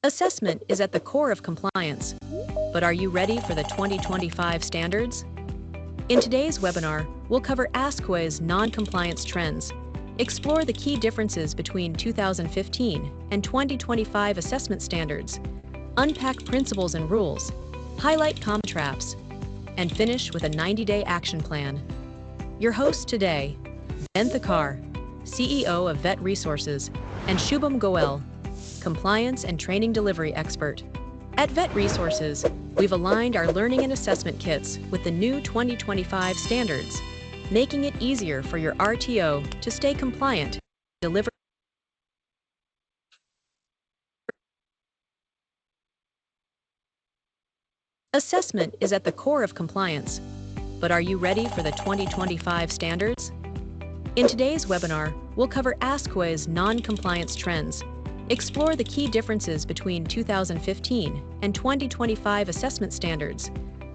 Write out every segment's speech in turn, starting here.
Assessment is at the core of compliance, but are you ready for the 2025 standards? In today's webinar, we'll cover ASCOE's non-compliance trends, explore the key differences between 2015 and 2025 assessment standards, unpack principles and rules, highlight common traps, and finish with a 90-day action plan. Your hosts today, Ben Thakar, CEO of Vet Resources, and Shubham Goel, Compliance and Training Delivery Expert. At Vet Resources, we've aligned our learning and assessment kits with the new 2025 standards, making it easier for your RTO to stay compliant, deliver. Assessment is at the core of compliance, but are you ready for the 2025 standards? In today's webinar, we'll cover ASCOE's non-compliance trends, explore the key differences between 2015 and 2025 assessment standards,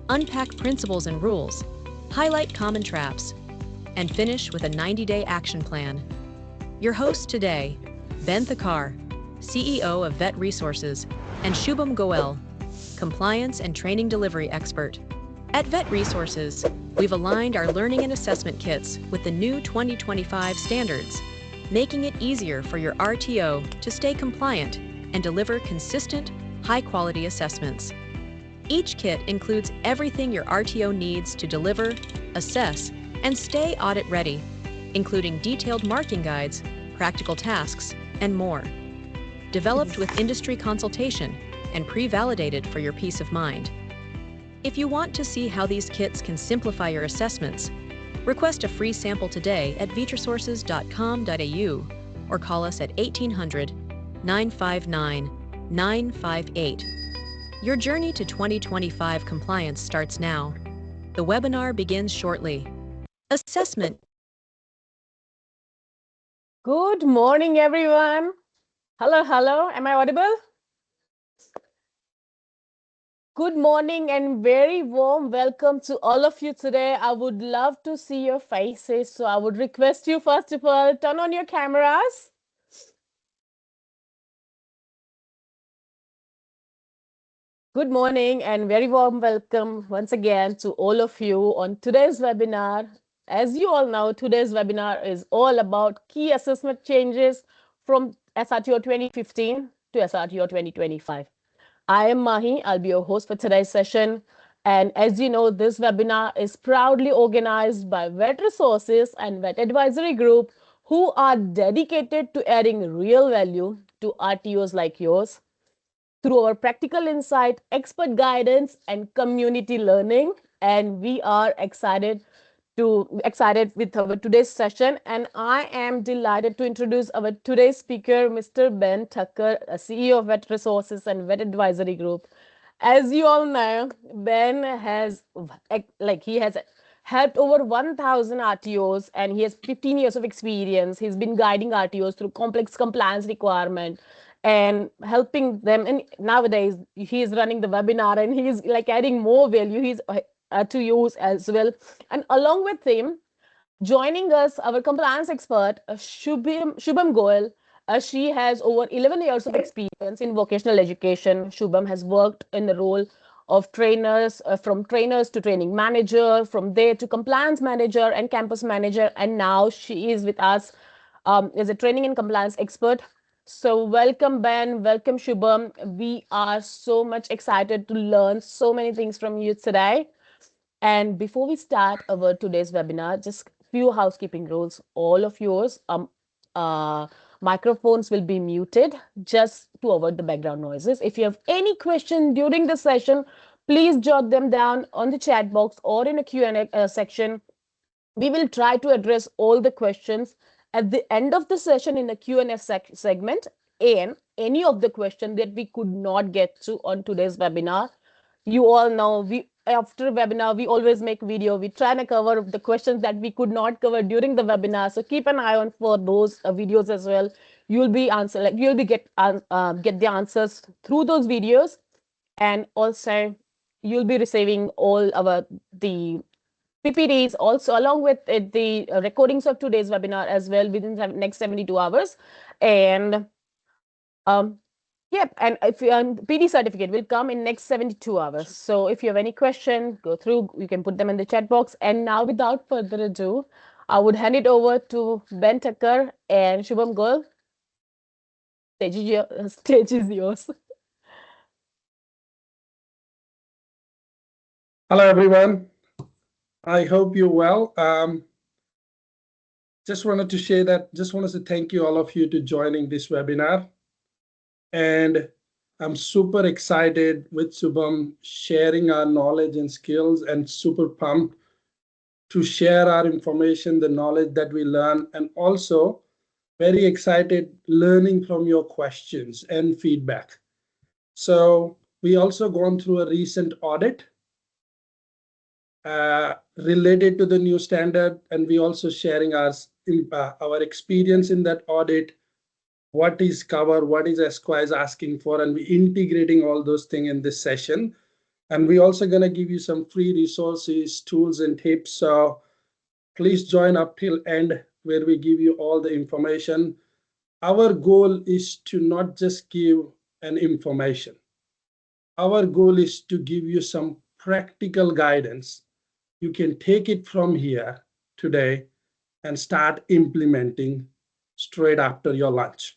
unpack principles and rules, highlight common traps, and finish with a 90-day action plan. Your hosts today, Ben Thakar, CEO of Vet Resources, and Shubham Goel, Compliance and Training Delivery Expert. At Vet Resources, we've aligned our learning and assessment kits with the new 2025 standards, making it easier for your RTO to stay compliant and deliver consistent, high-quality assessments. Each kit includes everything your RTO needs to deliver, assess, and stay audit-ready, including detailed marking guides, practical tasks, and more. Developed with industry consultation and pre-validated for your peace of mind. If you want to see how these kits can simplify your assessments, request a free sample today at vetresources.com.au or call us at 1800-959-958. Your journey to 2025 compliance starts now. The webinar begins shortly. Assessment. Good morning, everyone. Hello, hello. Am I audible? Good morning and very warm welcome to all of you today. I would love to see your faces. So I would request you, first of all, turn on your cameras. Good morning and very warm welcome once again to all of you on today's webinar. As you all know, today's webinar is all about key assessment changes from SRTO 2015 to SRTO 2025. I am Mahi. I'll be your host for today's session. And as you know, this webinar is proudly organized by Vet Resources and Vet Advisory Group, who are dedicated to adding real value to RTOs like yours through our practical insight, expert guidance, and community learning. And we are excited with our today's session, and I am delighted to introduce our today's speaker, Mr. Ben Thakar, CEO of Vet Resources and Vet Advisory Group. As you all know, Ben has helped over 1,000 RTOs, and he has 15 years of experience. He's been guiding RTOs through complex compliance requirement and helping them. And nowadays, he is running the webinar, and he's like adding more value. He's to use as well. And along with him, joining us, our compliance expert, Shubham Goel. She has over 11 years of experience in vocational education. Shubham has worked in the role of trainers, from trainers to training manager, from there to compliance manager and campus manager. And now she is with us as a training and compliance expert. So welcome, Ben. Welcome, Shubham. We are so much excited to learn so many things from you today. And before we start our today's webinar, just few housekeeping rules. All of yours microphones will be muted just to avoid the background noises. If you have any question during the session, please jot them down on the chat box or in a Q&A section. We will try to address all the questions at the end of the session in the Q&A segment, and any of the questions that we could not get to on today's webinar. You all know, after webinar, we always make video. We try to cover the questions that we could not cover during the webinar. So keep an eye on for those videos as well. You'll be get the answers through those videos, and also you'll be receiving all the PPTs also along with the recordings of today's webinar as well within the next 72 hours. And Yep, and if PD certificate will come in next 72 hours. So if you have any question, go through, you can put them in the chat box. And now without further ado, I would hand it over to Ben Tucker and Shubham Goel. Stage is yours. Hello, everyone. I hope you're well. Just wanted to share that, just wanted to thank you, all of you, to joining this webinar. And I'm super excited with Subham sharing our knowledge and skills, and super pumped to share our information, the knowledge that we learn, and also very excited learning from your questions and feedback. So we also gone through a recent audit related to the new standard, and we also sharing our experience in that audit, what is covered, what is SQI is asking for, and we integrating all those things in this session. And we also going to give you some free resources, tools, and tips. So please join up till end, where we give you all the information. Our goal is to not just give an information. Our goal is to give you some practical guidance. You can take it from here today and start implementing straight after your lunch.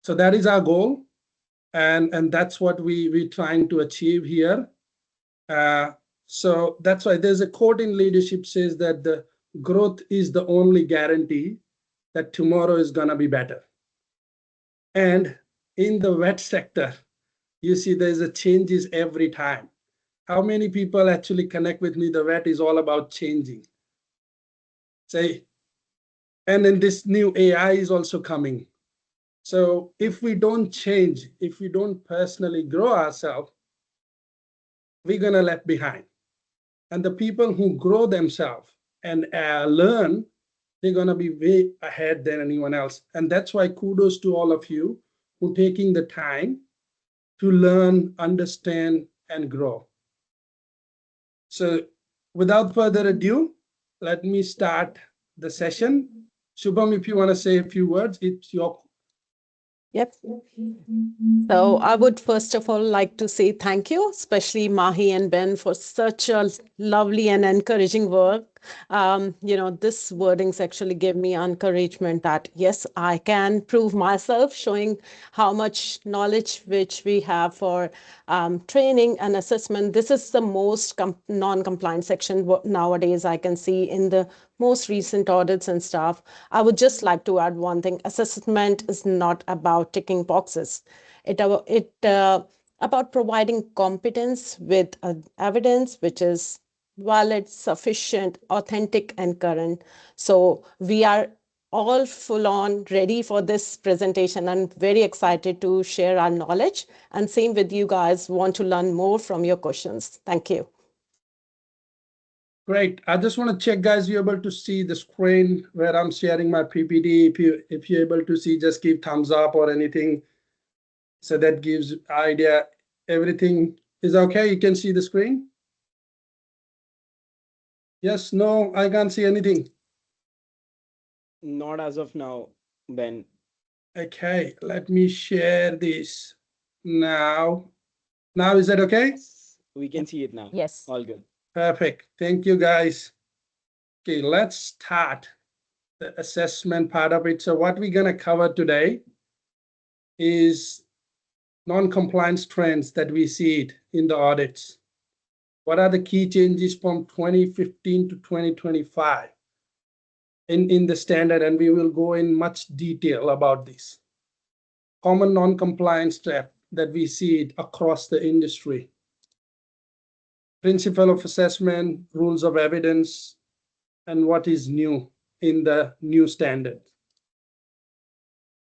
So that is our goal, and that's what we're trying to achieve here. So that's why there's a quote in leadership says that the growth is the only guarantee that tomorrow is going to be better. And in the vet sector, you see there's a changes every time. How many people actually connect with me? The vet is all about changing. Say, and then this new AI is also coming. So if we don't change, if we don't personally grow ourselves, we're gonna left behind. And the people who grow themselves and learn, they're gonna be way ahead than anyone else. And that's why kudos to all of you who taking the time to learn, understand, and grow. So without further ado, let me start the session. Shubham, if you want to say a few words, it's your. Yep. So I would first of all like to say thank you, especially Mahi and Ben, for such a lovely and encouraging work. This wordings actually give me encouragement that yes, I can prove myself, showing how much knowledge which we have for training and assessment. This is the most non-compliant section nowadays I can see in the most recent audits and stuff. I would just like to add one thing. Assessment is not about ticking boxes. It about providing competence with evidence which is valid, sufficient, authentic, and current. So we are all full on ready for this presentation and very excited to share our knowledge. And same with you guys, want to learn more from your questions. Thank you. Great. I just want to check, guys, you're able to see the screen where I'm sharing my PPT. If you're able to see, just give thumbs up or anything. So that gives idea. Everything is okay. You can see the screen. Yes, no, I can't see anything. Not as of now, Ben. Okay, let me share this now. Now, is that okay? We can see it now. Yes. All good. Perfect. Thank you, guys. Okay, let's start the assessment part of it. So what we're going to cover today is non-compliance trends that we see it in the audits. What are the key changes from 2015 to 2025 in the standard? And we will go in much detail about this. Common non-compliance trap that we see it across the industry. Principle of assessment, rules of evidence, and what is new in the new standard.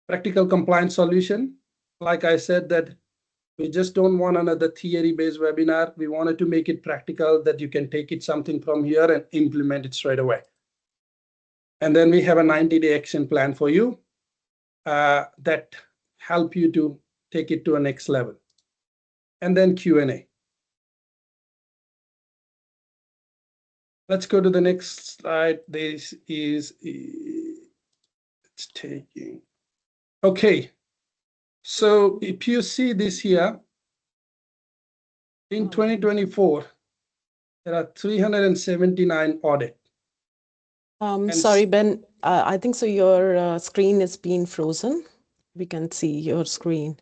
Practical compliance solution. Like I said, that we just don't want another theory-based webinar. We wanted to make it practical, that you can take it something from here and implement it straight away. And then we have a 90-day action plan for you that help you to take it to a next level. And then Q&A. Let's go to the next slide. This is, it's taking. Okay. So if you see this here, in 2024, there are 379 audits. Sorry, Ben, I think so your screen is being frozen. We can see your screen.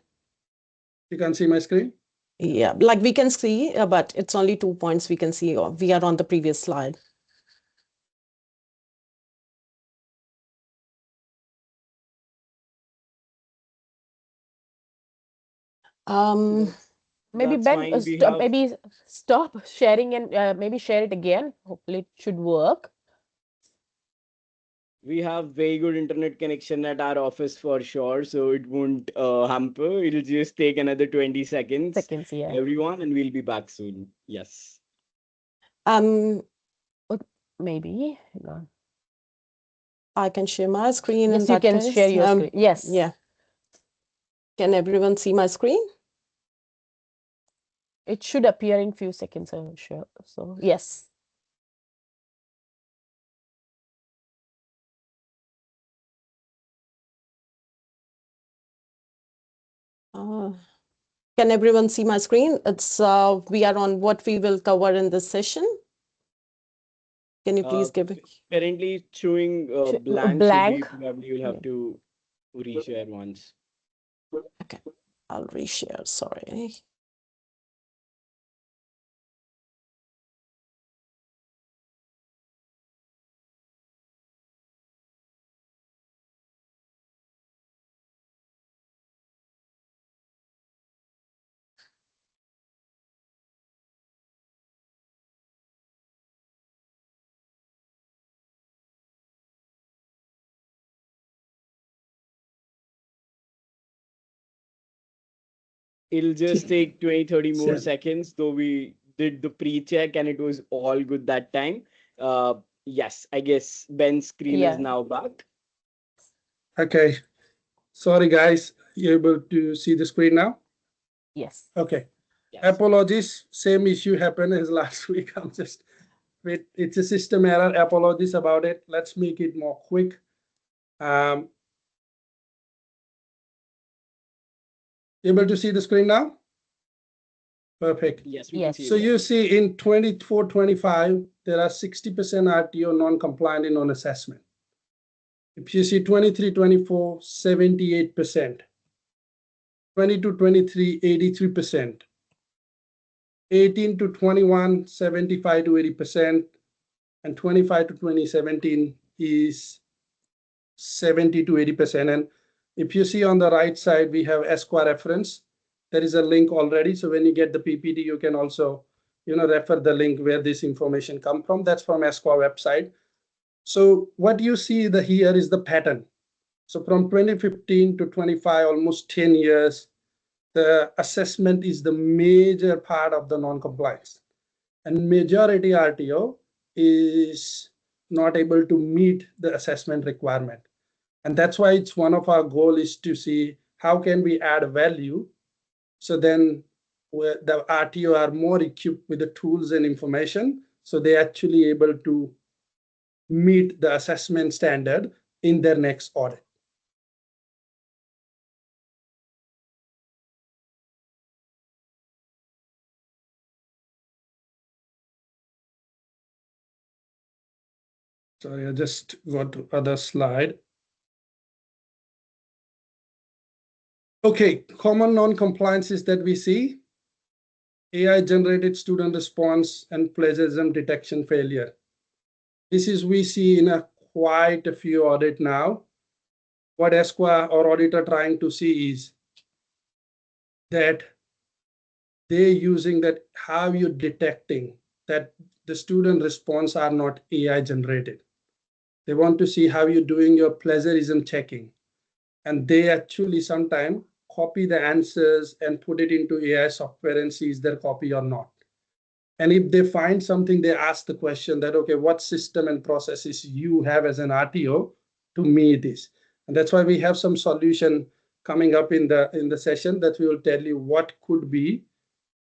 You can see my screen? Yeah, like we can see, but it's only 2 points we can see. We are on the previous slide. Maybe That's Ben, fine. We have maybe stop sharing and maybe share it again. Hopefully it should work. very good internet connection at our office for sure, so it won't hamper. It'll just take another 20 seconds, Yeah. everyone, and we'll be back soon. Yes. Maybe. Hang on. I can share my screen in Yes, you that can case. share your screen. Yes. Yeah. Can everyone see my screen? It should appear in few seconds, I'm sure. So yes. Can everyone see my screen? It's we are on what we will cover in this session. Can you please give it? Currently it's showing blank, so we probably will have to reshare once. Okay, I'll reshare, sorry. It'll just take 20-30 more Sure. seconds, though we did the pre-check and it was all good that time. Yes, I guess Ben's screen is now back. Okay. Sorry, guys. You able to see the screen now? Yes. Okay. Yes. Apologies. Same issue happened as last week. I'm just, it's a system error. Apologies about it. Let's make it more quick. Able to see the screen now? Perfect. Yes, we can see So it. you see in 24-25, there are 60% RTO non-compliant in non-assessment. If you see 23-24, 78%. 22-23, 83%. 18-21, 75-80%. And 25-2017 is 70-80%. And if you see on the right side, we have SQA reference. There is a link already. So when you get the PPT, you can also, refer the link where this information come from. That's from SQA website. So what you see here is the pattern. So from 2015 to 25, almost 10 years, the assessment is the major part of the non-compliance. And majority RTO is not able to meet the assessment requirement. And that's why it's one of our goals is to see how can we add value. So then the RTO are more equipped with the tools and information. So they're actually able to meet the assessment standard in their next audit. Sorry, I just got to other slide. Okay, common non-compliances that we see: AI-generated student response and plagiarism detection failure. This is we see in quite a few audits now. What SQA or auditor trying to see is that they're using that how you're detecting that the student response are not AI generated. They want to see how you're doing your plagiarism checking. And they actually sometimes copy the answers and put it into AI software and see is their copy or not. And if they find something, they ask the question that, okay, what system and processes you have as an RTO to meet this? And that's why we have some solution coming up in the session that we will tell you what could be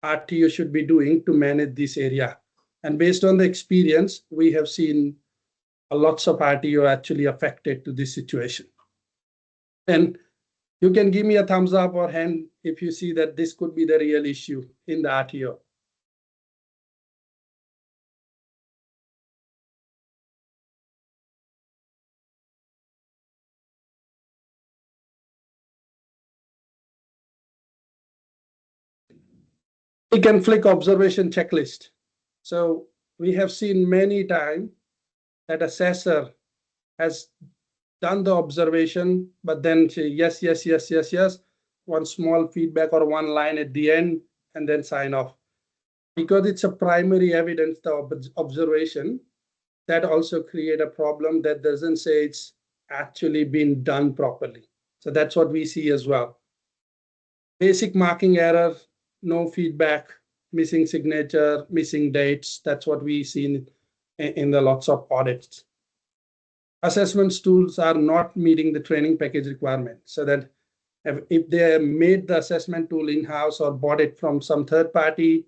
RTO should be doing to manage this area. And based on the experience, we have seen lots of RTO actually affected to this situation. And You can give me a thumbs up or hand if you see that this could be the real issue in the RTO. We can flick observation checklist. So we have seen many times that assessor has done the observation, but then say yes, yes, yes, yes, yes, one small feedback or one line at the end, and then sign off. Because it's a primary evidence, the observation, that also create a problem that doesn't say it's actually been done properly. So that's what we see as well. Basic marking error, no feedback, missing signature, missing dates. That's what we see in the lots of audits. Assessment tools are not meeting the training package requirement. So that if they made the assessment tool in-house or bought it from some third party,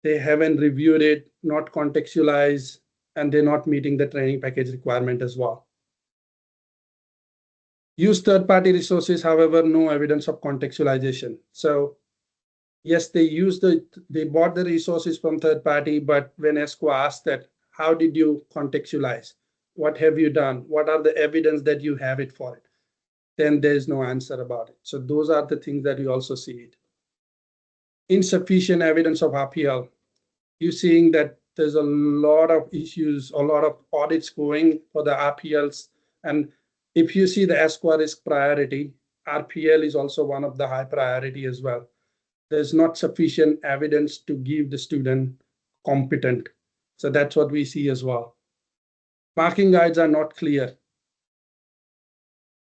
they haven't reviewed it, not contextualized, and they're not meeting the training package requirement as well. Use third-party resources, however, no evidence of contextualization. So yes, they bought the resources from third party, but when ESCO asked that, how did you contextualize? What have you done? What are the evidence that you have it for it? Then there's no answer about it. So those are the things that you also see it. Insufficient evidence of RPL. You're seeing that there's a lot of issues, a lot of audits going for the RPLs. And if you see the ESCO risk priority, RPL is also one of the high priority as well. There's not sufficient evidence to give the student competent. So that's what we see as well. Marking guides are not clear.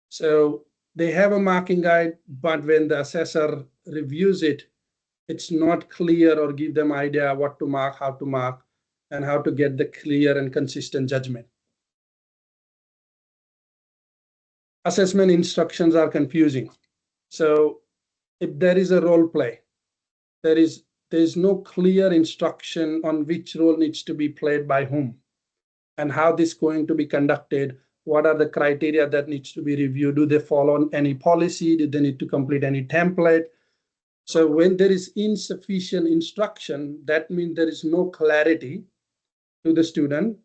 So they have a marking guide, but when the assessor reviews it, it's not clear or give them idea what to mark, how to mark, and how to get the clear and consistent judgment. Assessment instructions are confusing. So if there is a role play, there's no clear instruction on which role needs to be played by whom and how this is going to be conducted. What are the criteria that needs to be reviewed? Do they follow any policy? Do they need to complete any template? So when there is insufficient instruction, that means there is no clarity to the student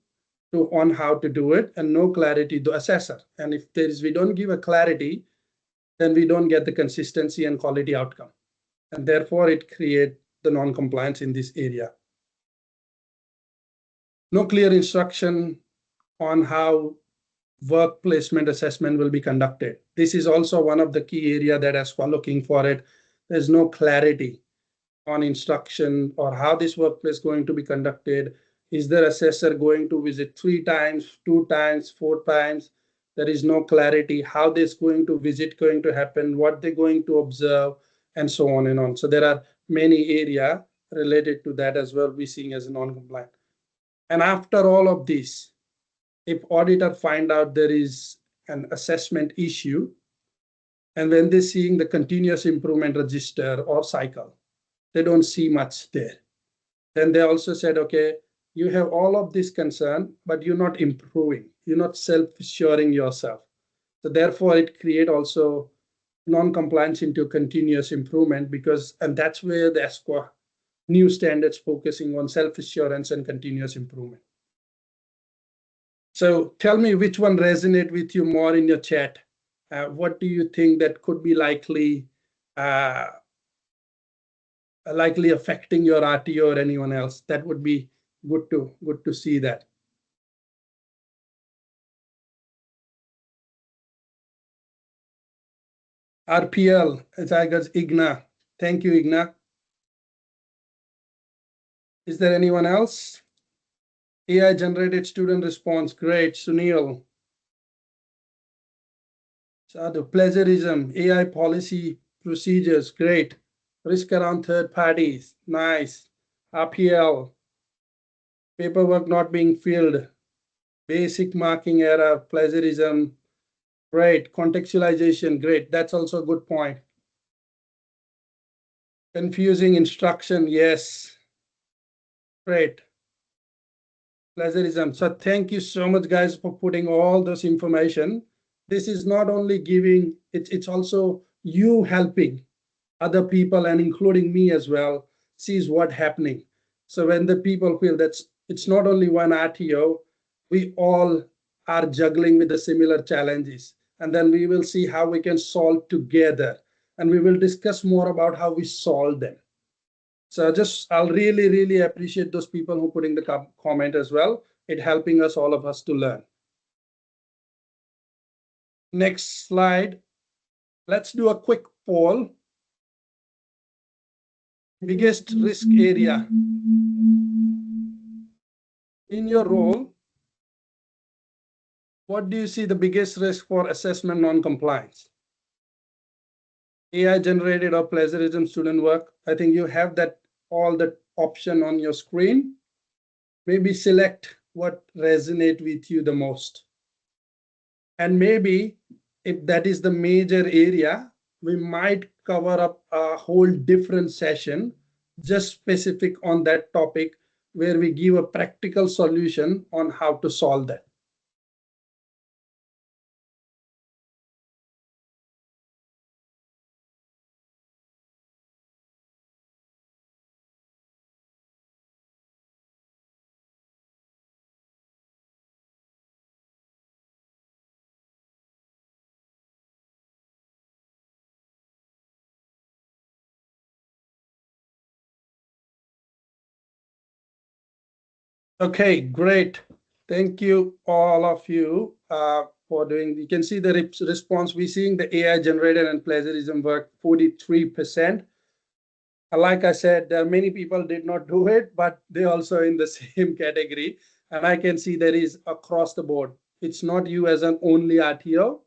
on how to do it and no clarity to assessor. And if we don't give a clarity, then we don't get the consistency and quality outcome. And therefore it creates the non-compliance in this area. No clear instruction on how work placement assessment will be conducted. This is also one of the key areas that ESCO looking for it. There's no clarity on instruction or how this workplace is going to be conducted. Is the assessor going to visit 3 times, 2 times, 4 times? There is no clarity how this going to visit going to happen, what they're going to observe, and so on and on. So there are many areas related to that as well we're seeing as non-compliant. And after all of this, if auditor find out there is an assessment issue, and when they're seeing the continuous improvement register or cycle, they don't see much there. Then they also said, okay, you have all of this concern, but you're not improving. You're not self-assuring yourself. So therefore, it creates also non-compliance into continuous improvement and that's where the ESCO new standards focusing on self-assurance and continuous improvement. So tell me which one resonate with you more in your chat. What do you think that could be likely affecting your RTO or anyone else? That would be good to see that. RPL, as I guess Igna. Thank you, Igna. Is there anyone else? AI generated student response, great, Sunil. So the plagiarism, AI policy procedures, great. Risk around third parties, nice. RPL, paperwork not being filled, basic marking error, plagiarism, great. Contextualization, great. That's also a good point. Confusing instruction, yes. Great. Plagiarism. So thank you so much, guys, for putting all this information. This is not only giving, it's also you helping other people and including me as well sees what's happening. So when the people feel that it's not only one RTO, we all are juggling with the similar challenges. And then we will see how we can solve together. And we will discuss more about how we solve them. So I'll really, really appreciate those people who putting the comment as well. It helping us, all of us, to learn. Next slide. Let's do a quick poll. Biggest risk area in your role. What do you see the biggest risk for assessment non-compliance? AI generated or plagiarism student work? I think you have that all the option on your screen. Maybe select what resonate with you the most. And maybe if that is the major area, we might cover up a whole different session just specific on that topic, where we give a practical solution on how to solve that. Okay, great. Thank you, all of you, for doing. You can see the response. We're seeing the AI generated and plagiarism work 43%. Like I said, many people did not do it, but they also in the same category. And I can see there is across the board. It's not you as an only RTO.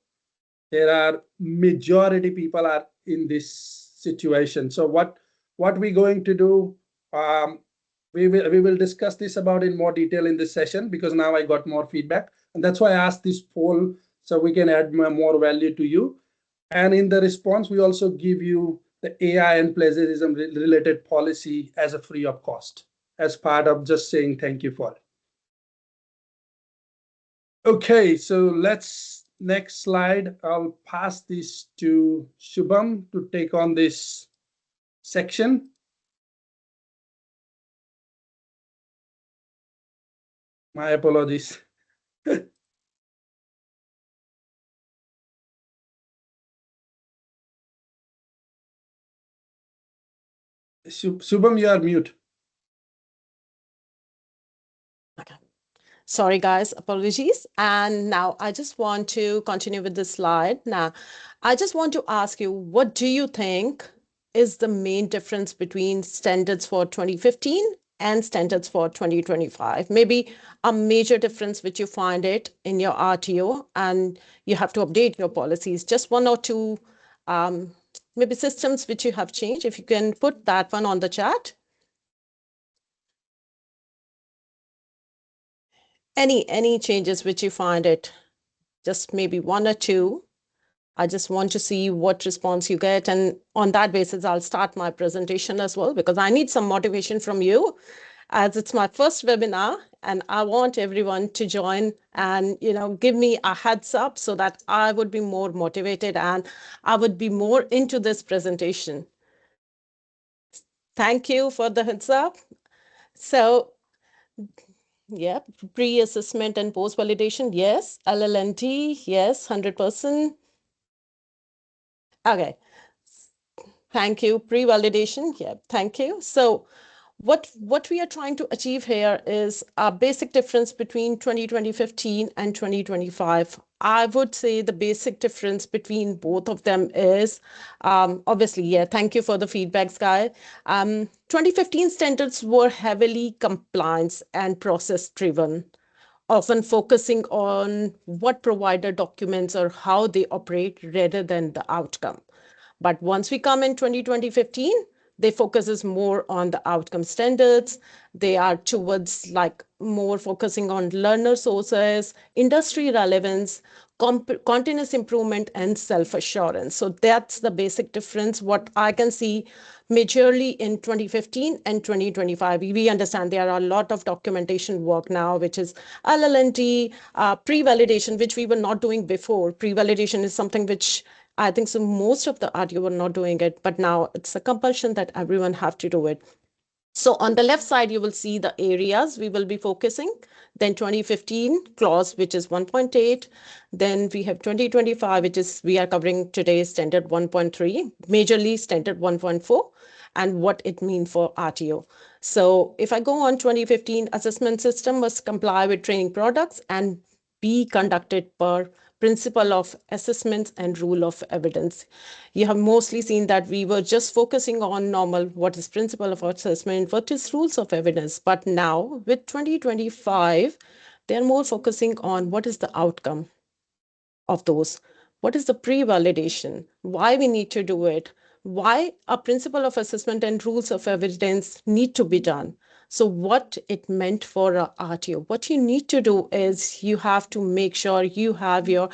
There are majority people are in this situation. So what we're going to do, we will discuss this about in more detail in this session, because now I got more feedback, and that's why I asked this poll, so we can add more value to you. And in the response, we also give you the AI and plagiarism related policy as a free of cost, as part of just saying thank you for it. Okay, so next slide. I'll pass this to Shubham to take on this section. My apologies. Shubham, you are mute. Okay. Sorry, guys, apologies. And now I just want to continue with this slide. Now, I just want to ask you, what do you think is the main difference between standards for 2015 and standards for 2025? Maybe a major difference which you find it in your RTO and you have to update your policies. Just one or two maybe systems which you have changed. If you can put that one on the chat. Any changes which you find it, just maybe one or two. I just want to see what response you get. And on that basis, I'll start my presentation as well, because I need some motivation from you, as it's my first webinar and I want everyone to join and, give me a heads up so that I would be more motivated and I would be more into this presentation. Thank you for the heads up. So, yeah, pre-assessment and post-validation, yes. LLNT, yes, 100%. Okay, thank you. Pre-validation, yeah, thank you. So what we are trying to achieve here is a basic difference between 2015 and 2025. I would say the basic difference between both of them is, obviously, yeah, thank you for the feedback, Sky. 2015 standards were heavily compliance and process driven, often focusing on what provider documents or how they operate rather than the outcome. But once we come in 2015, they focuses more on the outcome standards. They are towards like more focusing on learner sources, industry relevance, continuous improvement, and self-assurance. So that's the basic difference. What I can see majorly in 2015 and 2025, we understand there are a lot of documentation work now, which is LLNT, pre-validation, which we were not doing before. Pre-validation is something which I think so most of the RTO were not doing it, but now it's a compulsion that everyone have to do it. So on the left side, you will see the areas we will be focusing. Then 2015 clause, which is 1.8. Then we have 2025, which is we are covering today standard 1.3, majorly standard 1.4, and what it means for RTO. So if I go on 2015, assessment system must comply with training products and be conducted per principle of assessments and rule of evidence. You have mostly seen that we were just focusing on normal, what is principle of assessment, what is rules of evidence. But now with 2025, they're more focusing on what is the outcome of those. What is the pre-validation? Why we need to do it? Why a principle of assessment and rules of evidence need to be done? So what it meant for a RTO, what you need to do is you have to make sure you have your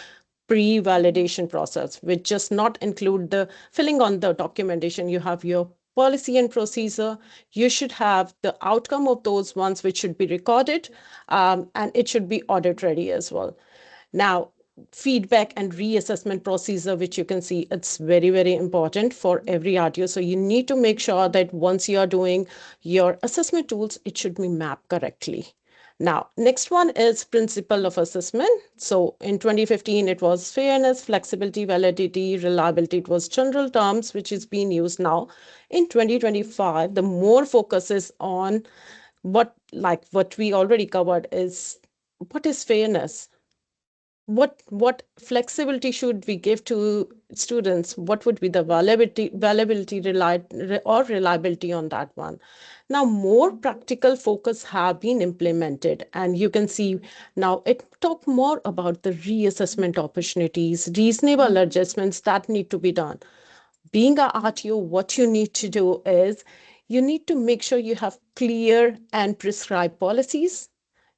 pre-validation process, which does not include the filling on the documentation. You have your policy and procedure. You should have the outcome of those ones, which should be recorded, and it should be audit ready as well. Now, feedback and reassessment procedure, which you can see, it's very, very important for every RTO. So you need to make sure that once you are doing your assessment tools, it should be mapped correctly. Now, next one is principle of assessment. So in 2015, it was fairness, flexibility, validity, reliability. It was general terms, which is being used now. In 2025, the more focus is on what we already covered is what is fairness? What flexibility should we give to students? What would be the reliability on that one? Now, more practical focus have been implemented, and you can see now it talk more about the reassessment opportunities, reasonable adjustments that need to be done. Being a RTO, what you need to do is you need to make sure you have clear and prescribed policies.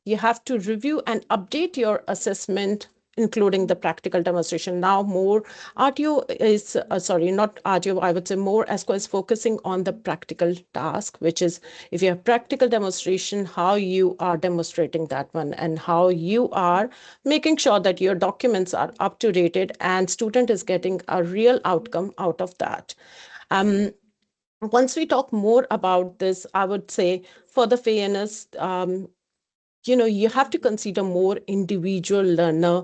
You have to review and update your assessment, including the practical demonstration. Now more RTO is, sorry, not RTO, I would say more ESCO is focusing on the practical task, which is if you have practical demonstration, how you are demonstrating that one and how you are making sure that your documents are up to date and student is getting a real outcome out of that. Once we talk more about this, I would say for the fairness, you have to consider more individual learner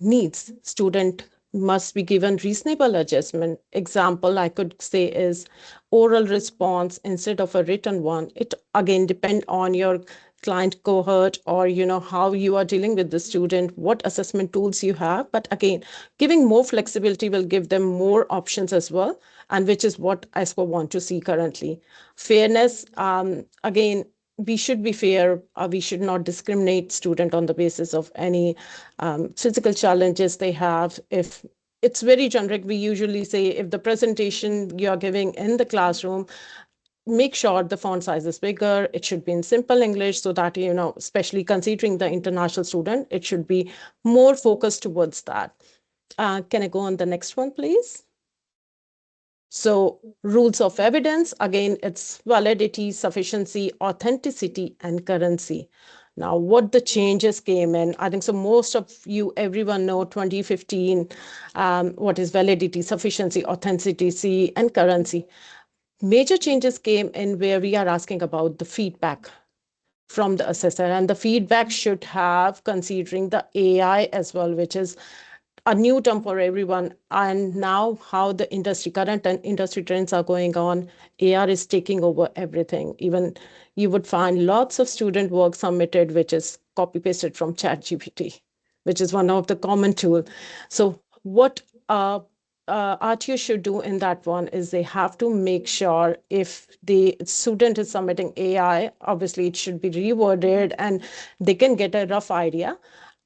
needs. Student must be given reasonable adjustment. Example I could say is oral response instead of a written one. It again depend on your client cohort or how you are dealing with the student, what assessment tools you have. But again, giving more flexibility will give them more options as well, and which is what ISCO want to see currently. Fairness, again, we should be fair. We should not discriminate student on the basis of any physical challenges they have. If it's very generic, we usually say if the presentation you're giving in the classroom, make sure the font size is bigger. It should be in simple English so that, especially considering the international student, it should be more focused towards that. Can I go on the next one, please? So rules of evidence, again, it's validity, sufficiency, authenticity, and currency. Now, what the changes came in, I think so most of you, everyone know 2015, what is validity, sufficiency, authenticity, and currency. Major changes came in where we are asking about the feedback from the assessor, and the feedback should have considering the AI as well, which is a new term for everyone. And now how the current and industry trends are going on, AR is taking over everything. Even you would find lots of student work submitted, which is copy pasted from ChatGPT, which is one of the common tool. So what RTO should do in that one is they have to make sure if the student is submitting AI, obviously it should be reworded and they can get a rough idea.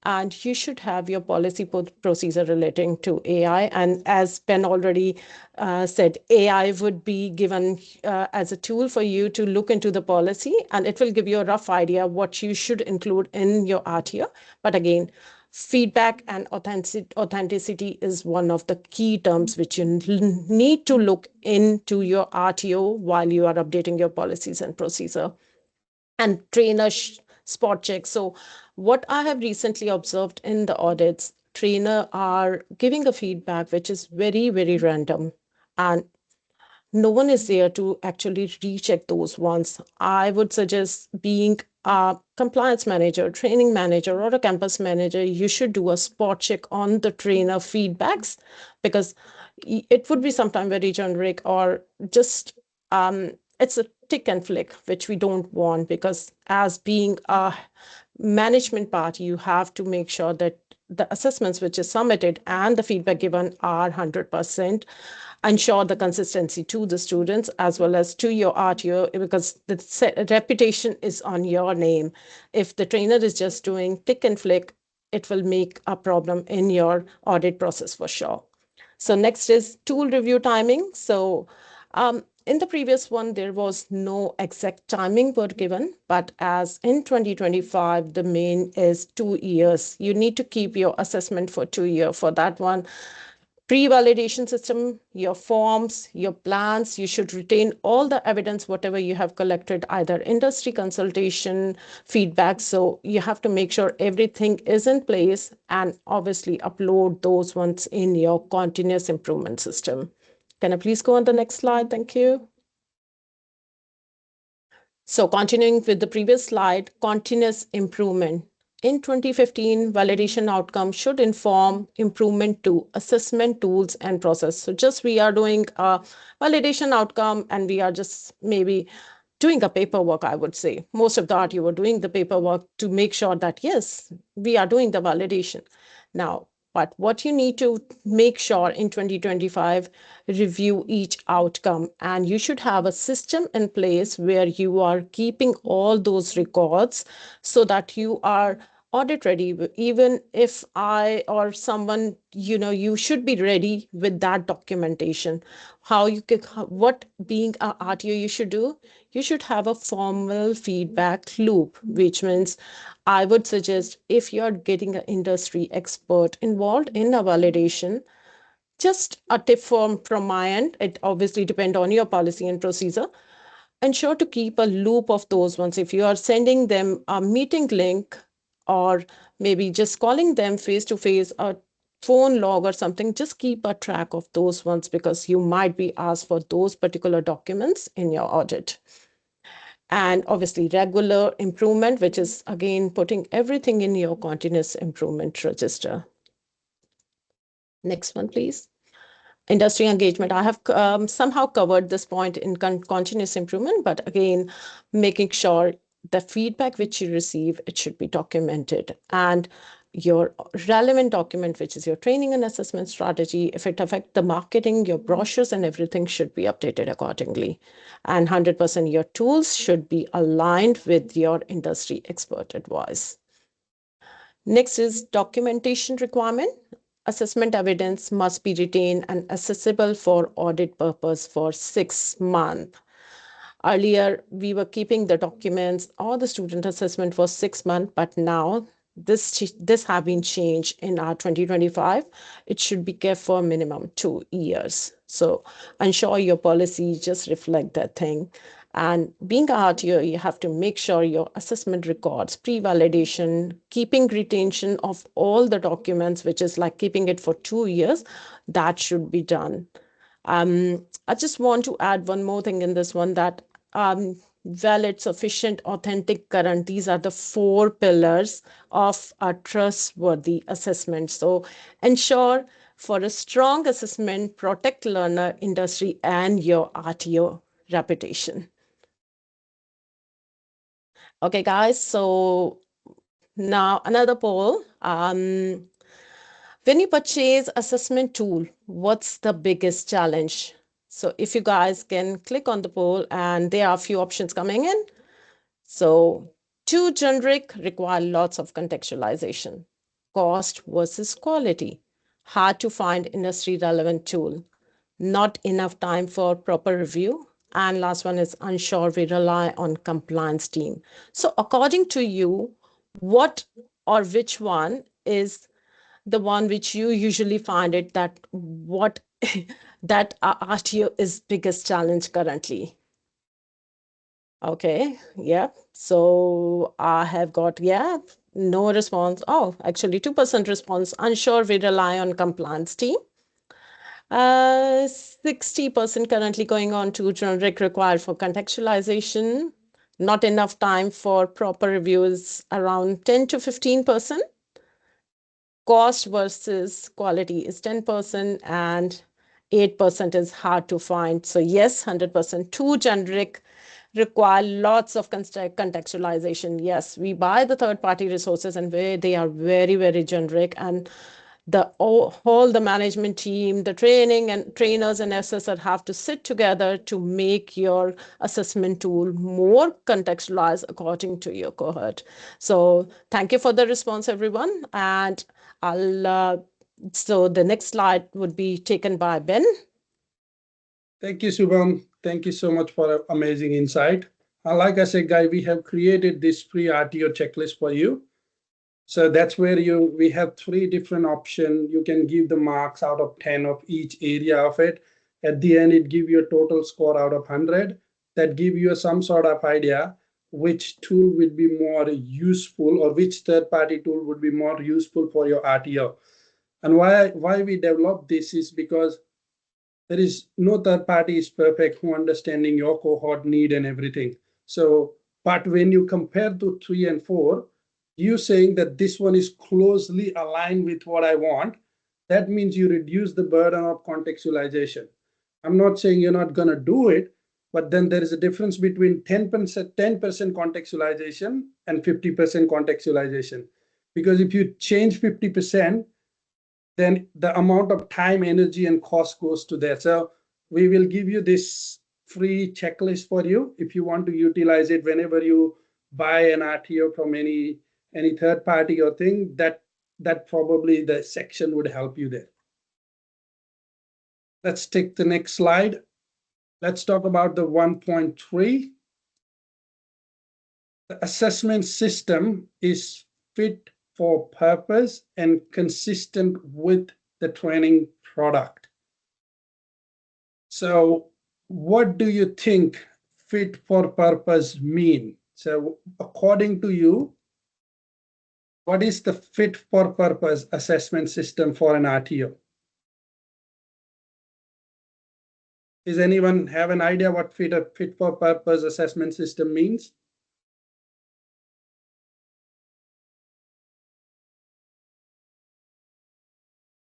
And you should have your policy procedure relating to AI. And as Ben already said, AI would be given as a tool for you to look into the policy, and it will give you a rough idea what you should include in your RTO. But again, feedback and authenticity is one of the key terms which you need to look into your RTO while you are updating your policies and procedure. And trainer spot check. So what I have recently observed in the audits, trainer are giving a feedback which is very, very random, and no one is there to actually recheck those ones, I would suggest, being a compliance manager, training manager, or a campus manager, you should do a spot check on the trainer feedbacks, because it would be sometimes very generic, or just it's a tick and flick, which we don't want, because as being a management part, you have to make sure that the assessments which is submitted and the feedback given are 100%. Ensure the consistency to the students as well as to your RTO, because the reputation is on your name. If the trainer is just doing tick and flick, it will make a problem in your audit process for sure. So next is tool review timing. So in the previous one, there was no exact timing were given, but as in 2025, the main is 2 years. You need to keep your assessment for 2 years. For that one, pre-validation system, your forms, your plans, you should retain all the evidence, whatever you have collected, either industry consultation, feedback. So you have to make sure everything is in place, and obviously upload those ones in your continuous improvement system. Can I please go on the next slide? Thank you. So continuing with the previous slide, continuous improvement. In 2015, validation outcome should inform improvement to assessment tools and process. So just we are doing a validation outcome and we are just maybe doing a paperwork, I would say. Most of the art, you were doing the paperwork to make sure that, yes, we are doing the validation. Now, but what you need to make sure in 2025, review each outcome. And you should have a system in place where you are keeping all those records so that you are audit ready. Even if I or someone, you should be ready with that documentation. How you can, what being a RTO you should do, you should have a formal feedback loop, which means I would suggest if you're getting an industry expert involved in a validation, just a tip from my end, it obviously depends on your policy and procedure. Ensure to keep a loop of those ones. If you are sending them a meeting link or maybe just calling them face to face, a phone log or something, just keep a track of those ones, because you might be asked for those particular documents in your audit. And obviously regular improvement, which is again putting everything in your continuous improvement register. Next one, please. Industry engagement. I have somehow covered this point in continuous improvement, but again, making sure the feedback which you receive, it should be documented, and your relevant document, which is your training and assessment strategy, if it affects the marketing, your brochures and everything should be updated accordingly. And 100% your tools should be aligned with your industry expert advice. Next is documentation requirement. Assessment evidence must be retained and accessible for audit purpose for 6 months. Earlier, we were keeping the documents or the student assessment for 6 months, but now this have been changed in our 2025. It should be kept for minimum 2 years. So ensure your policy just reflect that thing. And being a RTO, you have to make sure your assessment records, pre-validation, keeping retention of all the documents, which is like keeping it for 2 years, that should be done. I just want to add one more thing in this one, that valid, sufficient, authentic, current. These are the 4 pillars of a trustworthy assessment. So ensure for a strong assessment, protect learner, industry, and your RTO reputation. Okay, guys, so now another poll. When you purchase assessment tool, what's the biggest challenge? So if you guys can click on the poll, and there are a few options coming in. So too generic, require lots of contextualization. Cost versus quality. Hard to find industry relevant tool. Not enough time for proper review. And last one is unsure, we rely on compliance team. So according to you, what or which one is the one which you usually find it that what that RTO is biggest challenge currently? Okay, yeah. So I have got, yeah, no response. Oh, actually 2% response, unsure, we rely on compliance team. 60% currently going on to generic required for contextualization. Not enough time for proper reviews, around 10 to 15%. Cost versus quality is 10%, and 8% is hard to find. So yes, 100%. Too generic, require lots of contextualization. Yes, we buy the third-party resources and where they are very, very generic, and the whole the management team, the training and trainers and assessors have to sit together to make your assessment tool more contextualized according to your cohort. So thank you for the response, everyone. And so the next slide would be taken by Ben. Thank you, Subham. Thank you so much for an amazing insight. Like I said, guys, we have created this free RTO checklist for you. So that's where we have 3 different options. You can give the marks out of 10 of each area of it. At the end, it gives you a total score out of 100. That give you some sort of idea which tool would be more useful, or which third-party tool would be more useful for your RTO. And why we developed this is because there is no third party is perfect who understanding your cohort need and everything. So, but when you compare to 3 and 4, you saying that this one is closely aligned with what I want, that means you reduce the burden of contextualization. I'm not saying you're not going to do it, but then there is a difference between 10% contextualization and 50% contextualization. Because if you change 50%, then the amount of time, energy, and cost goes to there. So we will give you this free checklist for you if you want to utilize it whenever you buy an RTO from any third party or thing. That probably the section would help you there. Let's take the next slide. Let's talk about the 1.3. The assessment system is fit for purpose and consistent with the training product. So what do you think fit for purpose mean? So according to you, what is the fit for purpose assessment system for an RTO? Does anyone have an idea what fit for purpose assessment system means?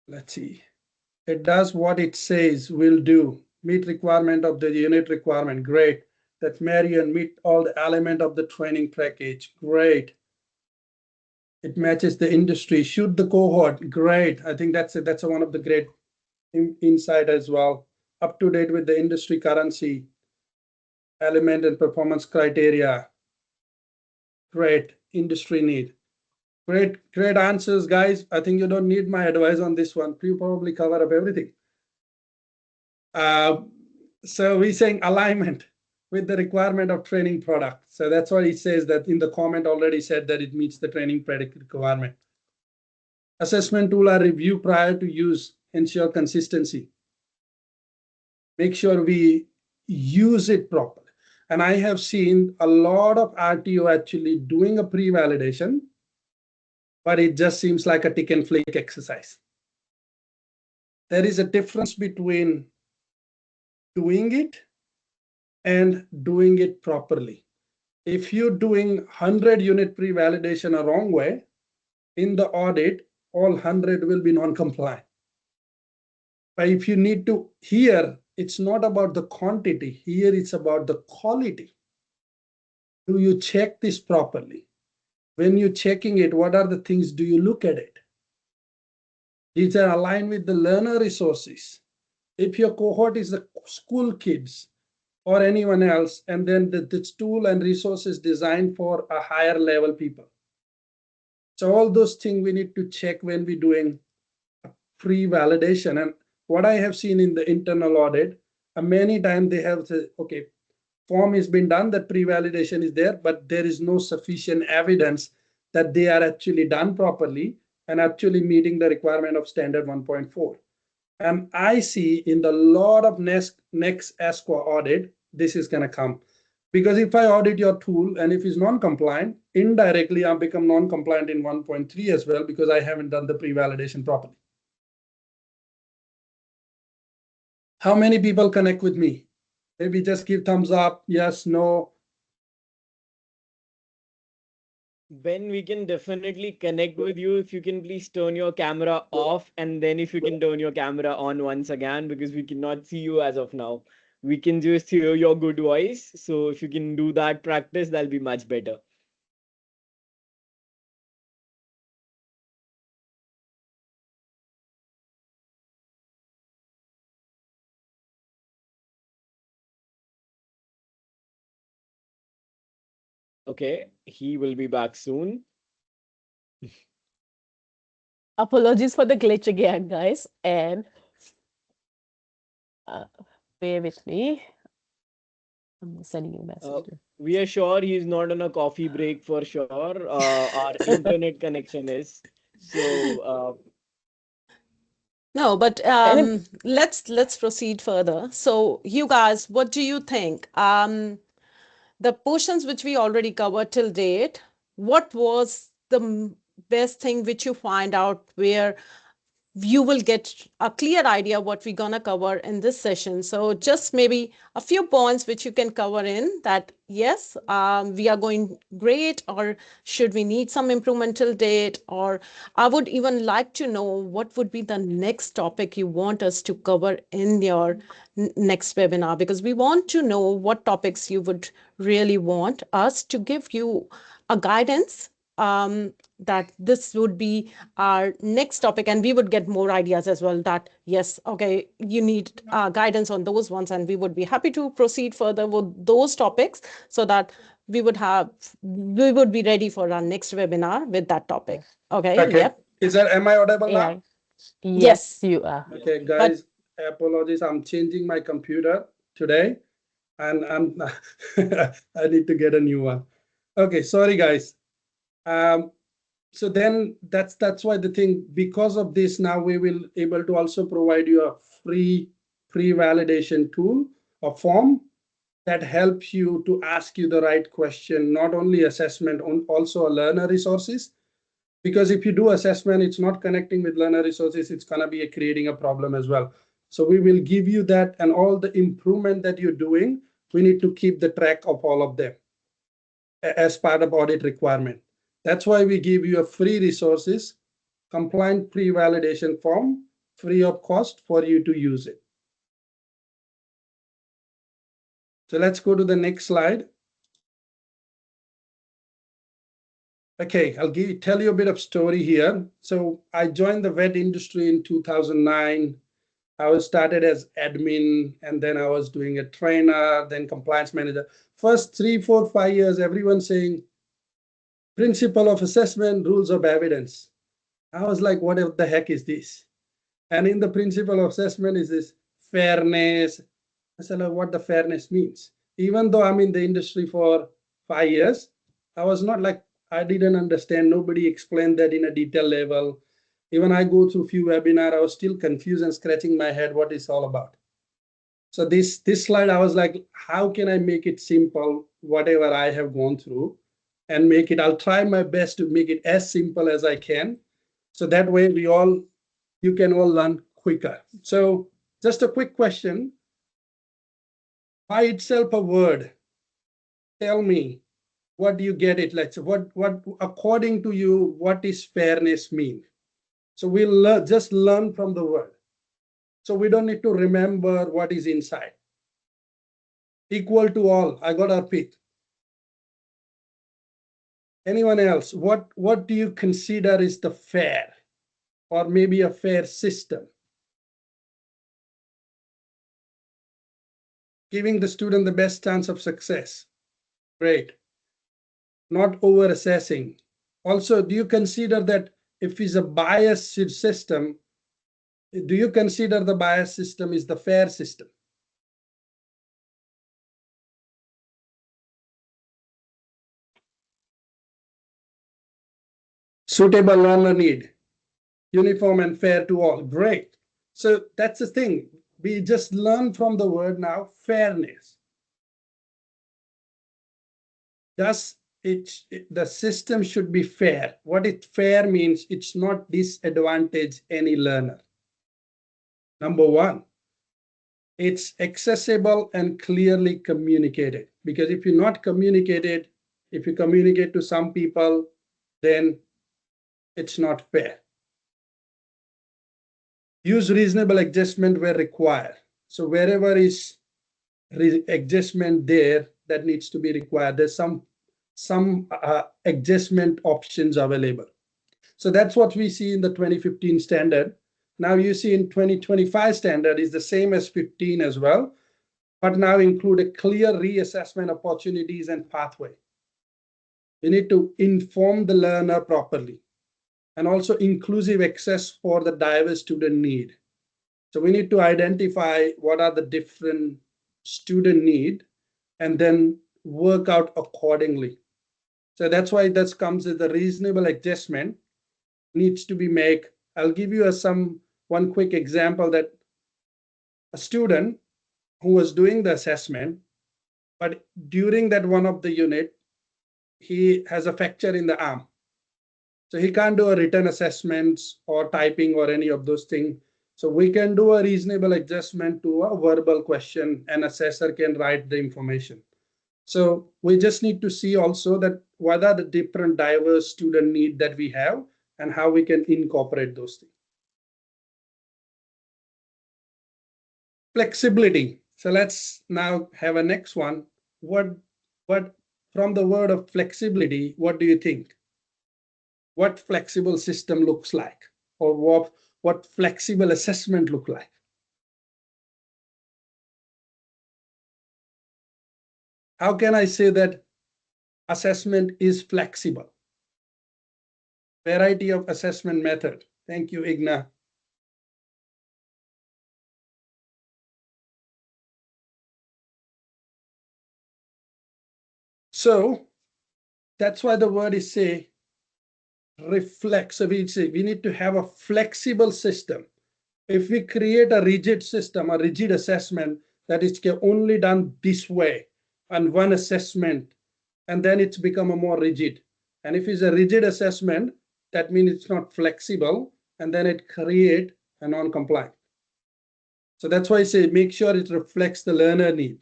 Let's see. It does what it says will do. Meet requirement of the unit requirement. Great. That Marion meet all the element of the training package. Great. It matches the industry. Shoot the cohort. Great. I think that's one of the great insight as well. Up to date with the industry currency, element and performance criteria. Great. Industry need. Great answers, guys. I think you don't need my advice on this one. You probably cover up everything. So we're saying alignment with the requirement of training product. So that's why it says that in the comment already said that it meets the training product requirement. Assessment tool are review prior to use, ensure consistency. Make sure we use it properly. And I have seen a lot of RTO actually doing a pre-validation, but it just seems like a tick and flick exercise. There is a difference between doing it and doing it properly. If you're doing 100 unit pre-validation a wrong way, in the audit, all 100 will be non-compliant. But if you need to, here, it's not about the quantity. Here, it's about the quality. Do you check this properly? When you're checking it, what are the things do you look at it? These are aligned with the learner resources. If your cohort is the school kids or anyone else, and then the tool and resources designed for a higher level people. So all those things we need to check when we're doing pre-validation. And what I have seen in the internal audit, many times they have said, okay, form has been done, that pre-validation is there, but there is no sufficient evidence that they are actually done properly and actually meeting the requirement of standard 1.4. And I see in the lot of next ASQA audit, this is going to come. Because if I audit your tool and if it's non-compliant, indirectly I become non-compliant in 1.3 as well because I haven't done the pre-validation properly. How many people connect with me? Maybe just give thumbs up, yes, no. Ben, we can definitely connect with you if you can please turn your camera off, and then if you can turn your camera on once again, because we cannot see you as of now. We can just hear your good voice. So if you can do that practice, that'll be much better. Okay, he will be back soon. Apologies for the glitch again, guys. And bear with me. I'm sending you a message. We are sure he's not on a coffee break for sure. Our internet connection is. So No, but And let's proceed further. So you guys, what do you think? The portions which we already covered till date, what was the best thing which you find out where you will get a clear idea what we're going to cover in this session? So just maybe a few points which you can cover in that, yes, we are going great, or should we need some improvement till date? Or I would even like to know what would be the next topic you want us to cover in your next webinar, because we want to know what topics you would really want us to give you a guidance, that this would be our next topic, and we would get more ideas as well that, yes, okay, you need guidance on those ones, and we would be happy to proceed further with those topics so that we would be ready for our next webinar with that topic. Okay. Yep. Am I audible yeah, now? yes, you are. Okay, guys, apologies. I'm changing my computer today and I need to get a new one. Okay, sorry guys. So then that's why the thing, because of this, now we will able to also provide you a free pre-validation tool, a form that helps you to ask you the right question, not only assessment, also a learner resources. Because if you do assessment, it's not connecting with learner resources, it's going to be creating a problem as well. So we will give you that, and all the improvement that you're doing, we need to keep the track of all of them as part of audit requirement. That's why we give you a free resources, compliant pre-validation form, free of cost for you to use it. So let's go to the next slide. Okay, I'll tell you a bit of story here. So I joined the vet industry in 2009. I was started as admin, and then I was doing a trainer, then compliance manager. First 3, 4, 5 years, everyone saying principle of assessment, rules of evidence. I was like, what the heck is this? And in the principle of assessment is this fairness. I said, like, what the fairness means. Even though I'm in the industry for 5 years, I was not like, I didn't understand. Nobody explained that in a detail level. Even I go through a few webinars, I was still confused and scratching my head what it's all about. So this slide, I was like, how can I make it simple, whatever I have gone through, and make it, I'll try my best to make it as simple as I can. So that way you can all learn quicker. So just a quick question. By itself a word, tell me, what do you get it? Let's say, what according to you, what is fairness mean? So we'll just learn from the word. So we don't need to remember what is inside. Equal to all, I got to repeat. Anyone else, what do you consider is the fair, or maybe a fair system? Giving the student the best chance of success. Great. Not over assessing. Also, do you consider that if it's a biased system, do you consider the biased system is the fair system? Suitable learner need, uniform and fair to all. Great. So that's the thing. We just learn from the word now, fairness. the system should be fair. What it fair means, it's not disadvantage any learner. Number one, it's accessible and clearly communicated. Because if you not communicated, if you communicate to some people, then it's not fair. Use reasonable adjustment where required. So wherever is adjustment there that needs to be required, there's some adjustment options available. So that's what we see in the 2015 standard. Now you see in 2025 standard is the same as 15 as well, but now include a clear reassessment opportunities and pathway. You need to inform the learner properly, and also inclusive access for the diverse student need. So we need to identify what are the different student need and then work out accordingly. So that's why this comes with the reasonable adjustment needs to be made. I'll give you one quick example that a student who was doing the assessment, but during that one of the unit, he has a fracture in the arm. So he can't do a written assessments or typing or any of those things. So we can do a reasonable adjustment to a verbal question, and assessor can write the information. So we just need to see also that what are the different diverse student need that we have and how we can incorporate those things. Flexibility. So let's now have a next one. What from the word of flexibility, what do you think? What flexible system looks like, or what flexible assessment look like? How can I say that assessment is flexible? Variety of assessment method. Thank you, Igna. So that's why the word is say reflex. So we say we need to have a flexible system. If we create a rigid system, a rigid assessment that is only done this way and one assessment, and then it's become a more rigid. And if it's a rigid assessment, that means it's not flexible, and then it create a non-compliant. So that's why I say make sure it reflects the learner need.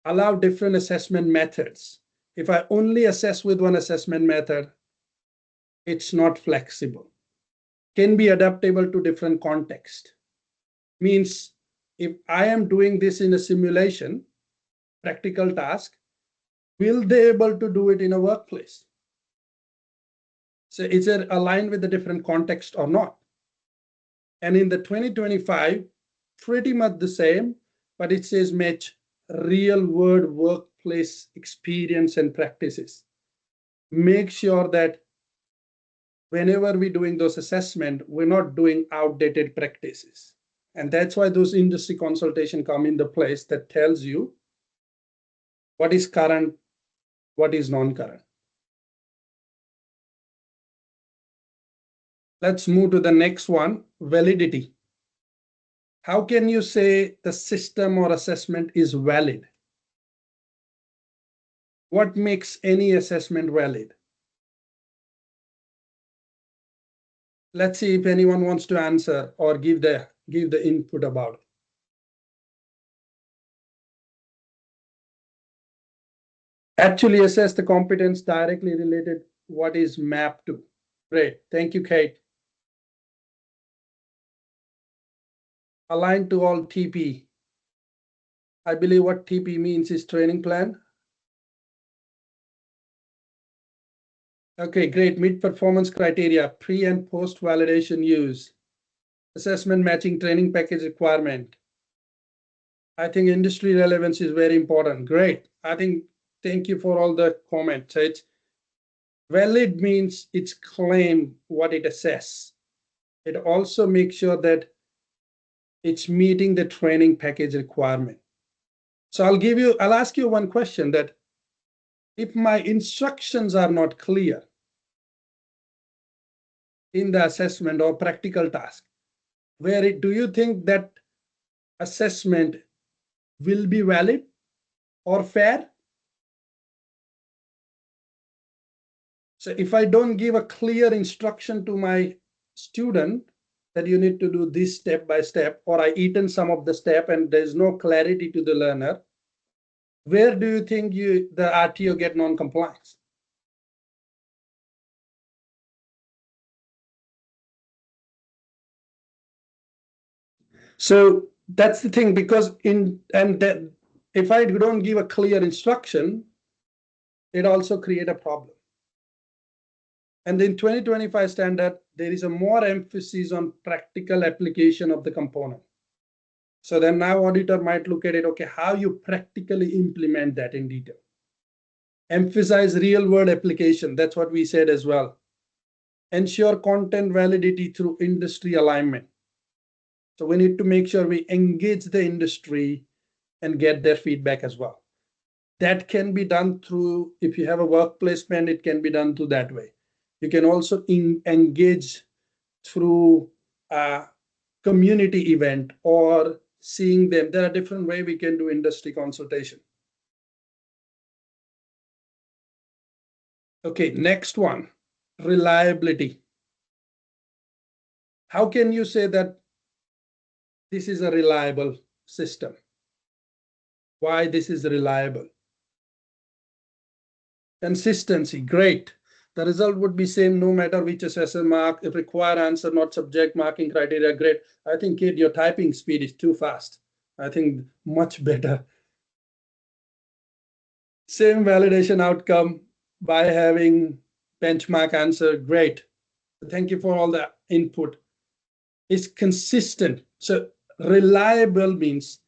Allow different assessment methods. If I only assess with one assessment method, it's not flexible. Can be adaptable to different context. Means if I am doing this in a simulation, practical task, will they able to do it in a workplace? So is it aligned with the different context or not? And in the 2025, pretty much the same, but it says match real world workplace experience and practices. Make sure that whenever we're doing those assessment, we're not doing outdated practices. And that's why those industry consultation come into place that tells you what is current, what is non-current. Let's move to the next one, validity. How can you say the system or assessment is valid? What makes any assessment valid? Let's see if anyone wants to answer or give the input about it. Actually assess the competence directly related what is mapped to. Great, thank you, Kate. Aligned to all TP. I believe what TP means is training plan. Okay, great. Meet performance criteria, pre and post validation use, assessment matching training package requirement. I think industry relevance is very important. Great. I think, thank you for all the comments. It's valid means it's claim what it assess. It also makes sure that it's meeting the training package requirement. So I'll ask you one question, that if my instructions are not clear in the assessment or practical task, do you think that assessment will be valid or fair? So if I don't give a clear instruction to my student that you need to do this step by step, or I eaten some of the step and there's no clarity to the learner, where do you think the RTO get non-compliance? So that's the thing, because if I don't give a clear instruction, it also create a problem. And in 2025 standard, there is a more emphasis on practical application of the component. So then now auditor might look at it, okay, how you practically implement that in detail. Emphasize real world application. That's what we said as well. Ensure content validity through industry alignment. So we need to make sure we engage the industry and get their feedback as well. That can be done through, if you have a work placement, it can be done through that way. You can also engage through a community event or seeing them. There are different ways we can do industry consultation. Okay, next one, reliability. How can you say that this is a reliable system? Why this is reliable? Consistency, great. The result would be same no matter which assessor mark. If required answer, not subject marking criteria, great. I think, kid, your typing speed is too fast. I think much better. Same validation outcome by having benchmark answer, great. Thank you for all the input. It's consistent. So reliable means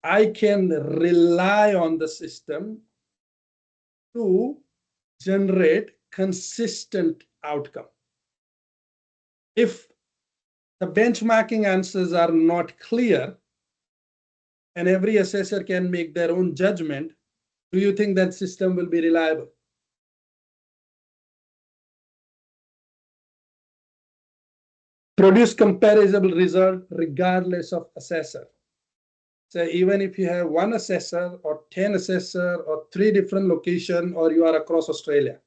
I can rely on the system to generate consistent outcome. If the benchmarking answers are not clear and every assessor can make their own judgment, do you think that system will be reliable? Produce comparable result regardless of assessor. So even if you have one assessor or 10 assessor or 3 different locations, or you are across Australia,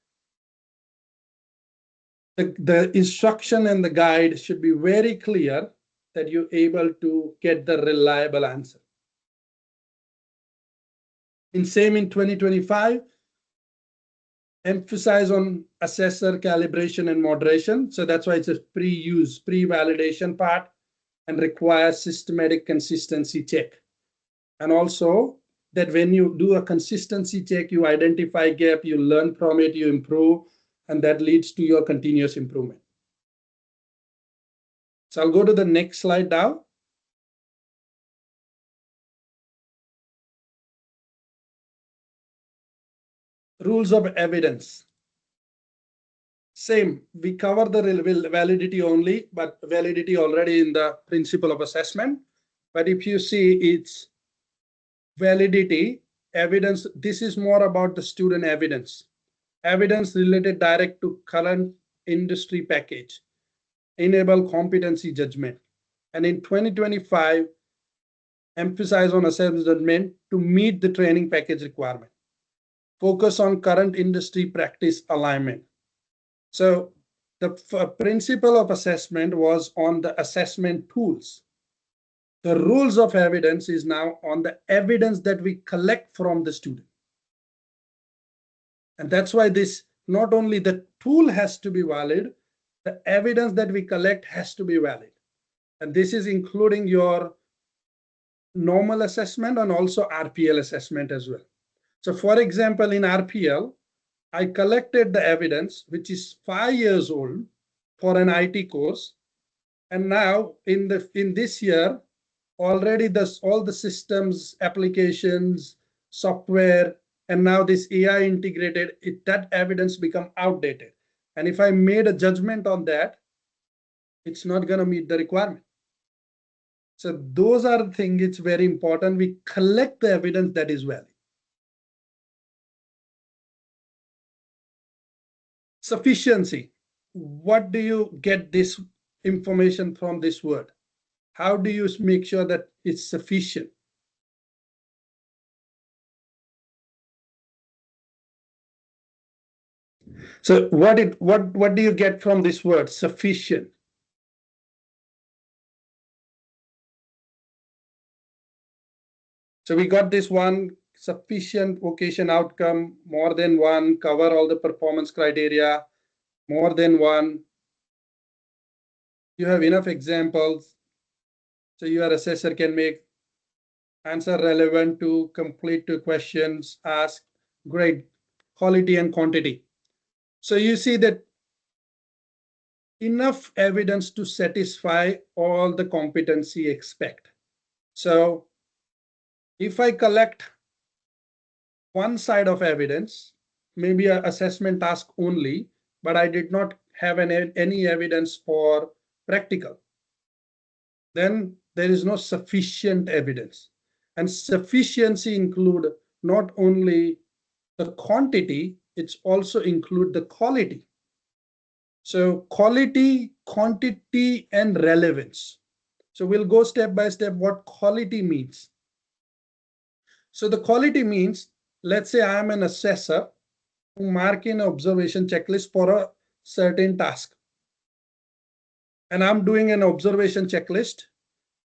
the instruction and the guide should be very clear that you're able to get the reliable answer. In 2025, emphasize on assessor calibration and moderation. So that's why it's a pre-use, pre-validation part, and requires systematic consistency check. And also that when you do a consistency check, you identify gap, you learn from it, you improve, and that leads to your continuous improvement. So I'll go to the next slide now. Rules of evidence. Same, we cover the validity only, but validity already in the principle of assessment. But if you see it's validity, evidence, this is more about the student evidence. Evidence related direct to current industry package. Enable competency judgment. And in 2025, emphasize on assessment to meet the training package requirement. Focus on current industry practice alignment. So the principle of assessment was on the assessment tools. The rules of evidence is now on the evidence that we collect from the student. And that's why this, not only the tool has to be valid, the evidence that we collect has to be valid. And this is including your normal assessment and also RPL assessment as well. So for example, in RPL, I collected the evidence, which is 5 years old for an IT course. And now in this year, already all the systems, applications, software, and now this AI integrated, that evidence become outdated. And if I made a judgment on that, it's not going to meet the requirement. So those are the things, it's very important. We collect the evidence that is valid. Sufficiency. What do you get this information from this word? How do you make sure that it's sufficient? So what do you get from this word sufficient? So we got this one sufficient vocation outcome, more than one, cover all the performance criteria, more than one. You have enough examples. So your assessor can make answer relevant to complete to questions asked, great, quality and quantity. So you see that enough evidence to satisfy all the competency expect. So if I collect one side of evidence, maybe an assessment task only, but I did not have any evidence for practical, then there is no sufficient evidence. And sufficiency include not only the quantity, it's also include the quality. So quality, quantity, and relevance. So we'll go step by step what quality means. So the quality means, let's say I am an assessor who mark in observation checklist for a certain task. And I'm doing an observation checklist.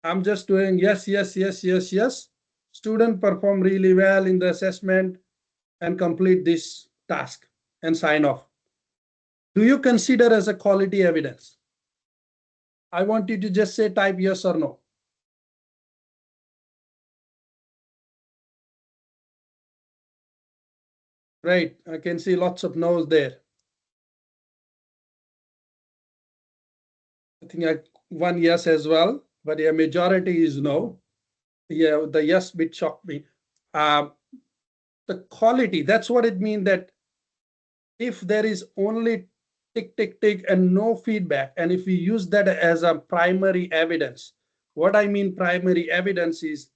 I'm just doing yes, yes, yes, yes, yes. Student perform really well in the assessment and complete this task and sign off. Do you consider as a quality evidence? I want you to just say type yes or no. Right, I can see lots of no's there. I think one yes as well, but yeah, majority is no. Yeah, the yes bit shocked me. The quality, that's what it means, that if there is only tick, tick, tick and no feedback, and if we use that as a primary evidence, what I mean primary evidence is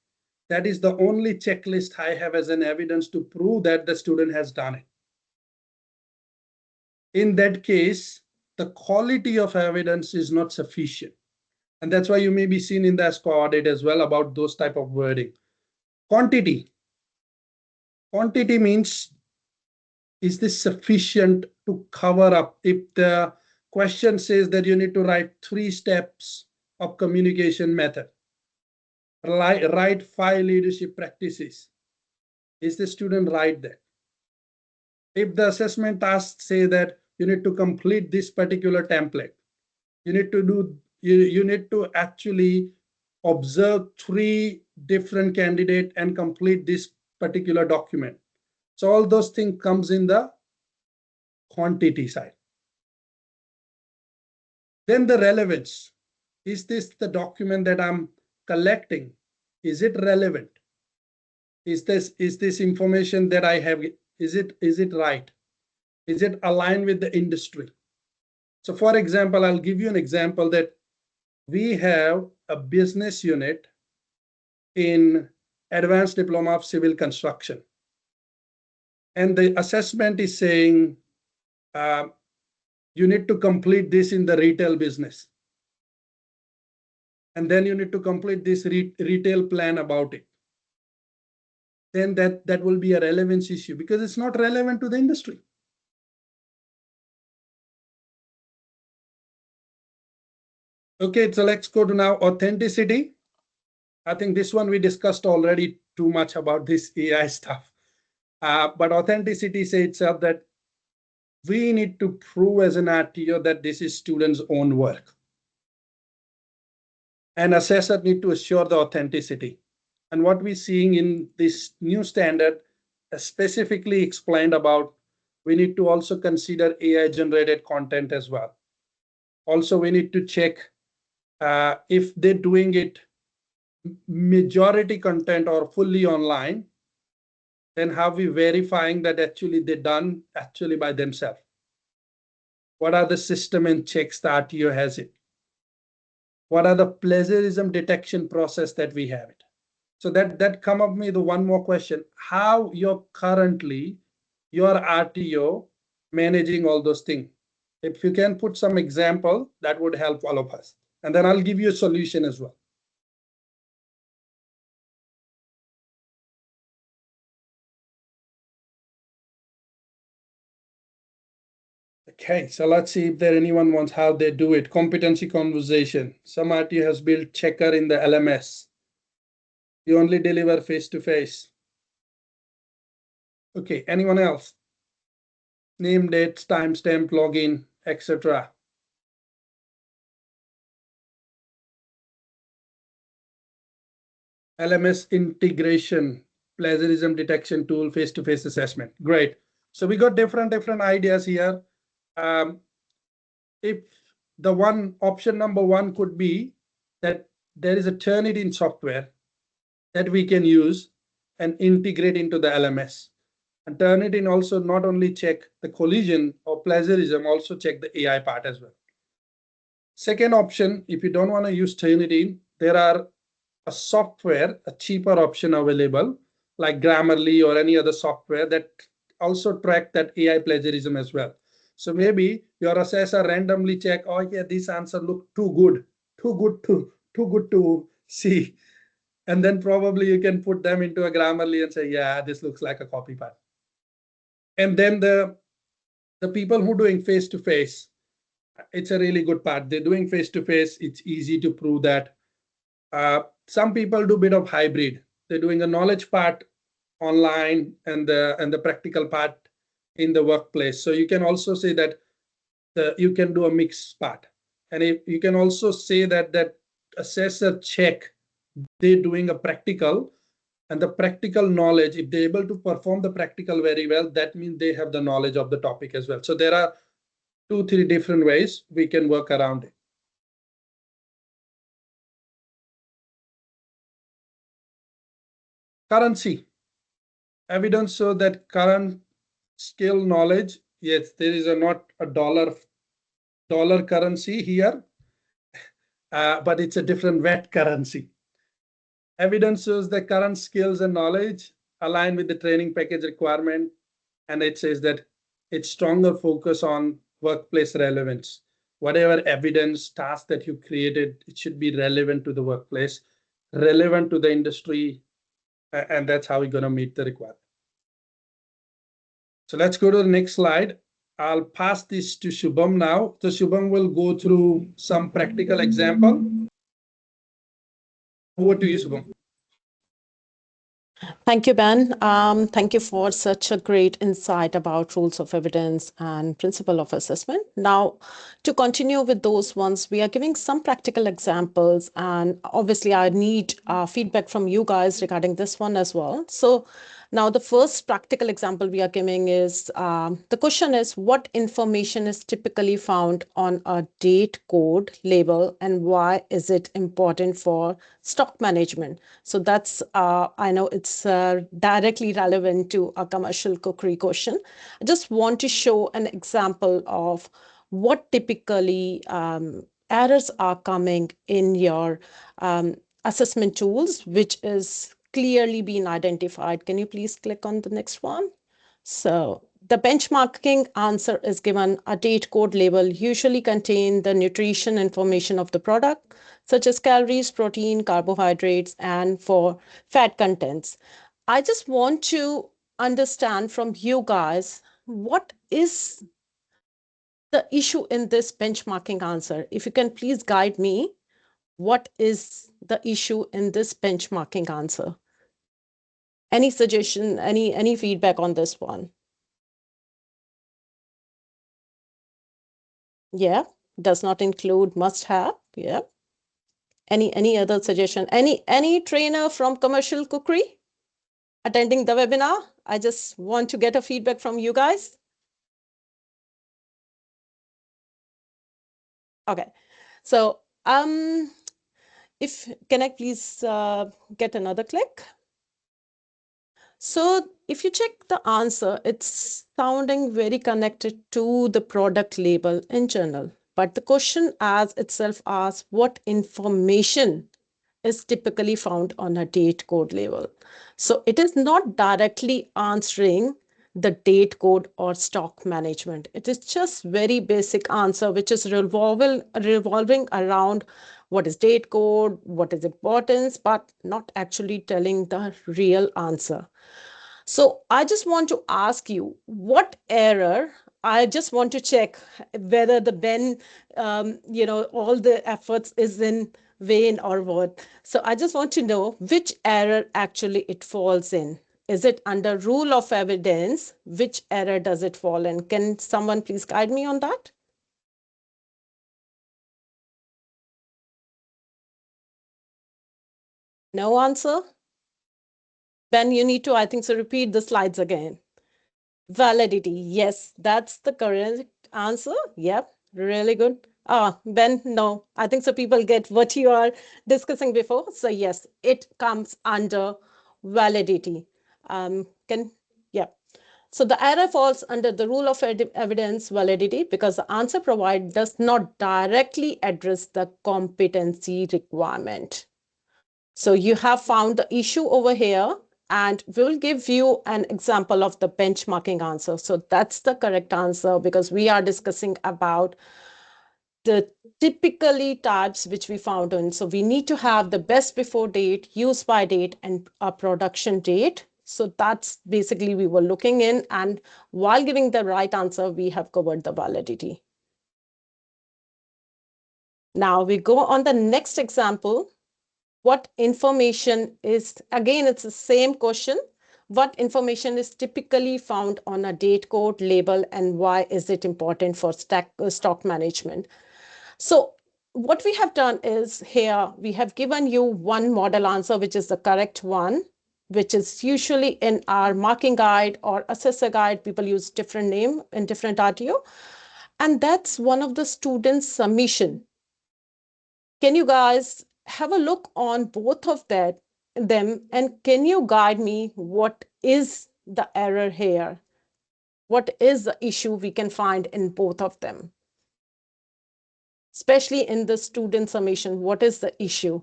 that is the only checklist I have as an evidence to prove that the student has done it. In that case, the quality of evidence is not sufficient. And that's why you may be seen in the ASCO audit as well about those type of wording. Quantity. Quantity means, is this sufficient to cover up? If the question says that you need to write 3 steps of communication method, write 5 leadership practices, is the student right there? If the assessment tasks say that you need to complete this particular template, you need to do, you need to actually observe 3 different candidates and complete this particular document. So all those things comes in the quantity side. Then the relevance. Is this the document that I'm collecting? Is it relevant? Is this information that I have, is it right? Is it aligned with the industry? So for example, I'll give you an example that we have a business unit in Advanced Diploma of Civil Construction. And the assessment is saying you need to complete this in the retail business. And then you need to complete this retail plan about it. Then that will be a relevance issue because it's not relevant to the industry. Okay, so let's go to now authenticity. I think this one we discussed already too much about this AI stuff. But authenticity says itself that we need to prove as an RTO that this is students' own work. And assessor need to assure the authenticity. And what we're seeing in this new standard specifically explained about, we need to also consider AI generated content as well. Also, we need to check if they're doing it majority content or fully online, then how we verifying that actually they're done actually by themselves. What are the system and checks the RTO has it? What are the plagiarism detection process that we have it? So that come up with one more question: how you're currently your RTO managing all those things? If you can put some example, that would help all of us. And then I'll give you a solution as well. Okay, so let's see if there anyone wants how they do it. Competency conversation. Some RTO has built checker in the LMS. You only deliver face-to-face. Okay, anyone else? Name, dates, timestamp, login, etc. LMS integration, plagiarism detection tool, face-to-face assessment. Great. So we got different ideas here. If the option number one could be that there is a Turnitin software that we can use and integrate into the LMS. And Turnitin also not only check the collision or plagiarism, also check the AI part as well. Second option, if you don't want to use Turnitin, there are a software, a cheaper option available, like Grammarly or any other software that also track that AI plagiarism as well. So maybe your assessor randomly check, oh yeah, this answer look too good to see. And then probably you can put them into a Grammarly and say, yeah, this looks like a copy paste. And then the people who are doing face-to-face, it's a really good part. They're doing face-to-face. It's easy to prove that. Some people do a bit of hybrid. They're doing a knowledge part online and the practical part in the workplace. So you can also say that you can do a mixed part. And if you can also say that assessor check, they're doing a practical, and the practical knowledge, if they're able to perform the practical very well, that means they have the knowledge of the topic as well. So there are 2-3 different ways we can work around it. Currency. Evidence shows that current skill knowledge, yes, there is not a dollar currency here, but it's a different VAT currency. Evidence shows the current skills and knowledge align with the training package requirement, and it says that it's stronger focus on workplace relevance. Whatever evidence task that you created, it should be relevant to the workplace, relevant to the industry, and that's how we're going to meet the requirement. So let's go to the next slide. I'll pass this to Shubham now. So Shubham will go through some practical example. Over to you, Shubham. Thank you, Ben. Thank you for such a great insight about rules of evidence and principle of assessment. Now, to continue with those ones, we are giving some practical examples, and obviously I need feedback from you guys regarding this one as well. So now the first practical example we are giving is, the question is, what information is typically found on a date code label and why is it important for stock management? So that's, I know it's directly relevant to a commercial cookery question. I just want to show an example of what typically errors are coming in your assessment tools, which is clearly being identified. Can you please click on the next one? So the benchmarking answer is given. A date code label usually contain the nutrition information of the product, such as calories, protein, carbohydrates, and for fat contents. I just want to understand from you guys, what is the issue in this benchmarking answer? If you can please guide me, what is the issue in this benchmarking answer? Any suggestion, any feedback on this one? Yeah, does not include must have. Yeah. Any other suggestion? Any trainer from commercial cookery attending the webinar? I just want to get a feedback from you guys. Okay, so can I please get another click? So if you check the answer, it's sounding very connected to the product label in general. But the question as itself asks, what information is typically found on a date code label? So it is not directly answering the date code or stock management. It is just very basic answer, which is revolving around what is date code, what is importance, but not actually telling the real answer. So I just want to ask you, what error I just want to check whether the Ben, all the efforts is in vain or what. So I just want to know which error actually it falls in. Is it under rule of evidence? Which error does it fall in? Can someone please guide me on that? No answer? Ben, you need to, I think so, repeat the slides again. Validity. Yes, that's the correct answer. Yep, really good. Ben, no, I think so people get what you are discussing before. So yes, it comes under validity. Yeah. So the error falls under the rule of evidence validity because the answer provided does not directly address the competency requirement. So you have found the issue over here, and we'll give you an example of the benchmarking answer. So that's the correct answer because we are discussing about the typically types which we found in. So we need to have the best before date, use by date, and a production date. So that's basically we were looking in, and while giving the right answer, we have covered the validity. Now we go on the next example. What information is, again, it's the same question. What information is typically found on a date code label and why is it important for stock management? So what we have done is here, we have given you one model answer, which is the correct one, which is usually in our marking guide or assessor guide. People use different name in different RTO. And that's one of the students' submission. Can you guys have a look on both of them, and can you guide me what is the error here? What is the issue we can find in both of them? Especially in the student summation, what is the issue?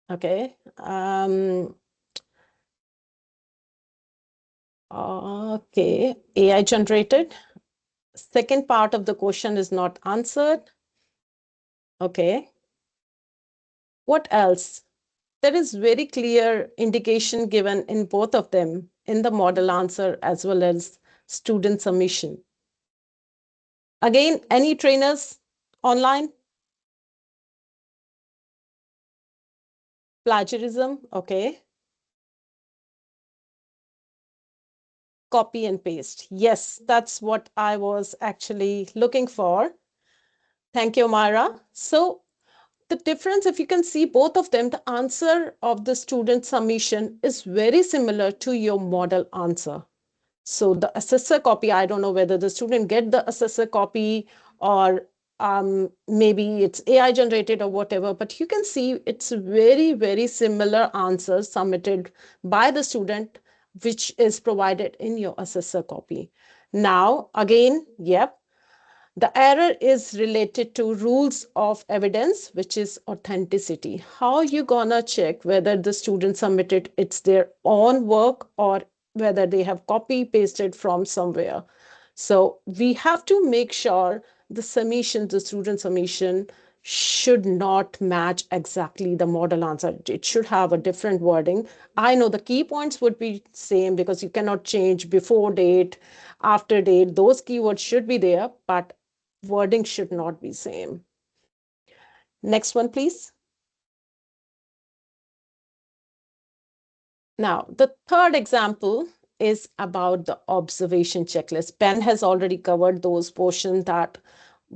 Okay. Okay, AI generated. Second part of the question is not answered. Okay. What else? There is very clear indication given in both of them in the model answer as well as student submission. Again, any trainers online? Plagiarism, okay. Copy and paste. Yes, that's what I was actually looking for. Thank you, Myra. So the difference, if you can see both of them, the answer of the student submission is very similar to your model answer. So the assessor copy, I don't know whether the student get the assessor copy or maybe it's AI generated or whatever, but you can see it's very, very similar answers submitted by the student, which is provided in your assessor copy. Now, again, yep, the error is related to rules of evidence, which is authenticity. How you gonna check whether the student submitted it's their own work or whether they have copy pasted from somewhere? So we have to make sure the submission, the student submission should not match exactly the model answer. It should have a different wording. I know the key points would be same because you cannot change before date, after date. Those keywords should be there, but wording should not be same. Next one, please. Now, the third example is about the observation checklist. Ben has already covered those portions that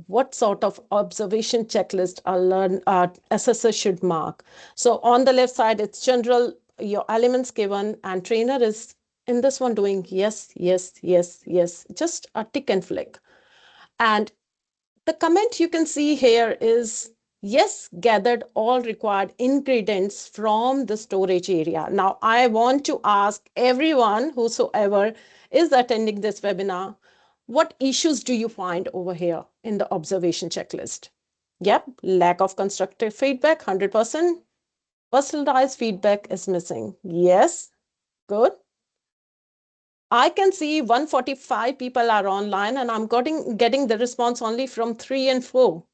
what sort of observation checklist a assessor should mark. So on the left side, it's general, your elements given, and trainer is in this one doing yes, yes, yes, yes, just a tick and flick. And the comment you can see here is, yes, gathered all required ingredients from the storage area. Now, I want to ask everyone whosoever is attending this webinar, what issues do you find over here in the observation checklist? Yep, lack of constructive feedback, 100%. Personalized feedback is missing. Yes, good. I can see 145 people are online and I'm getting the response only from 3 and 4.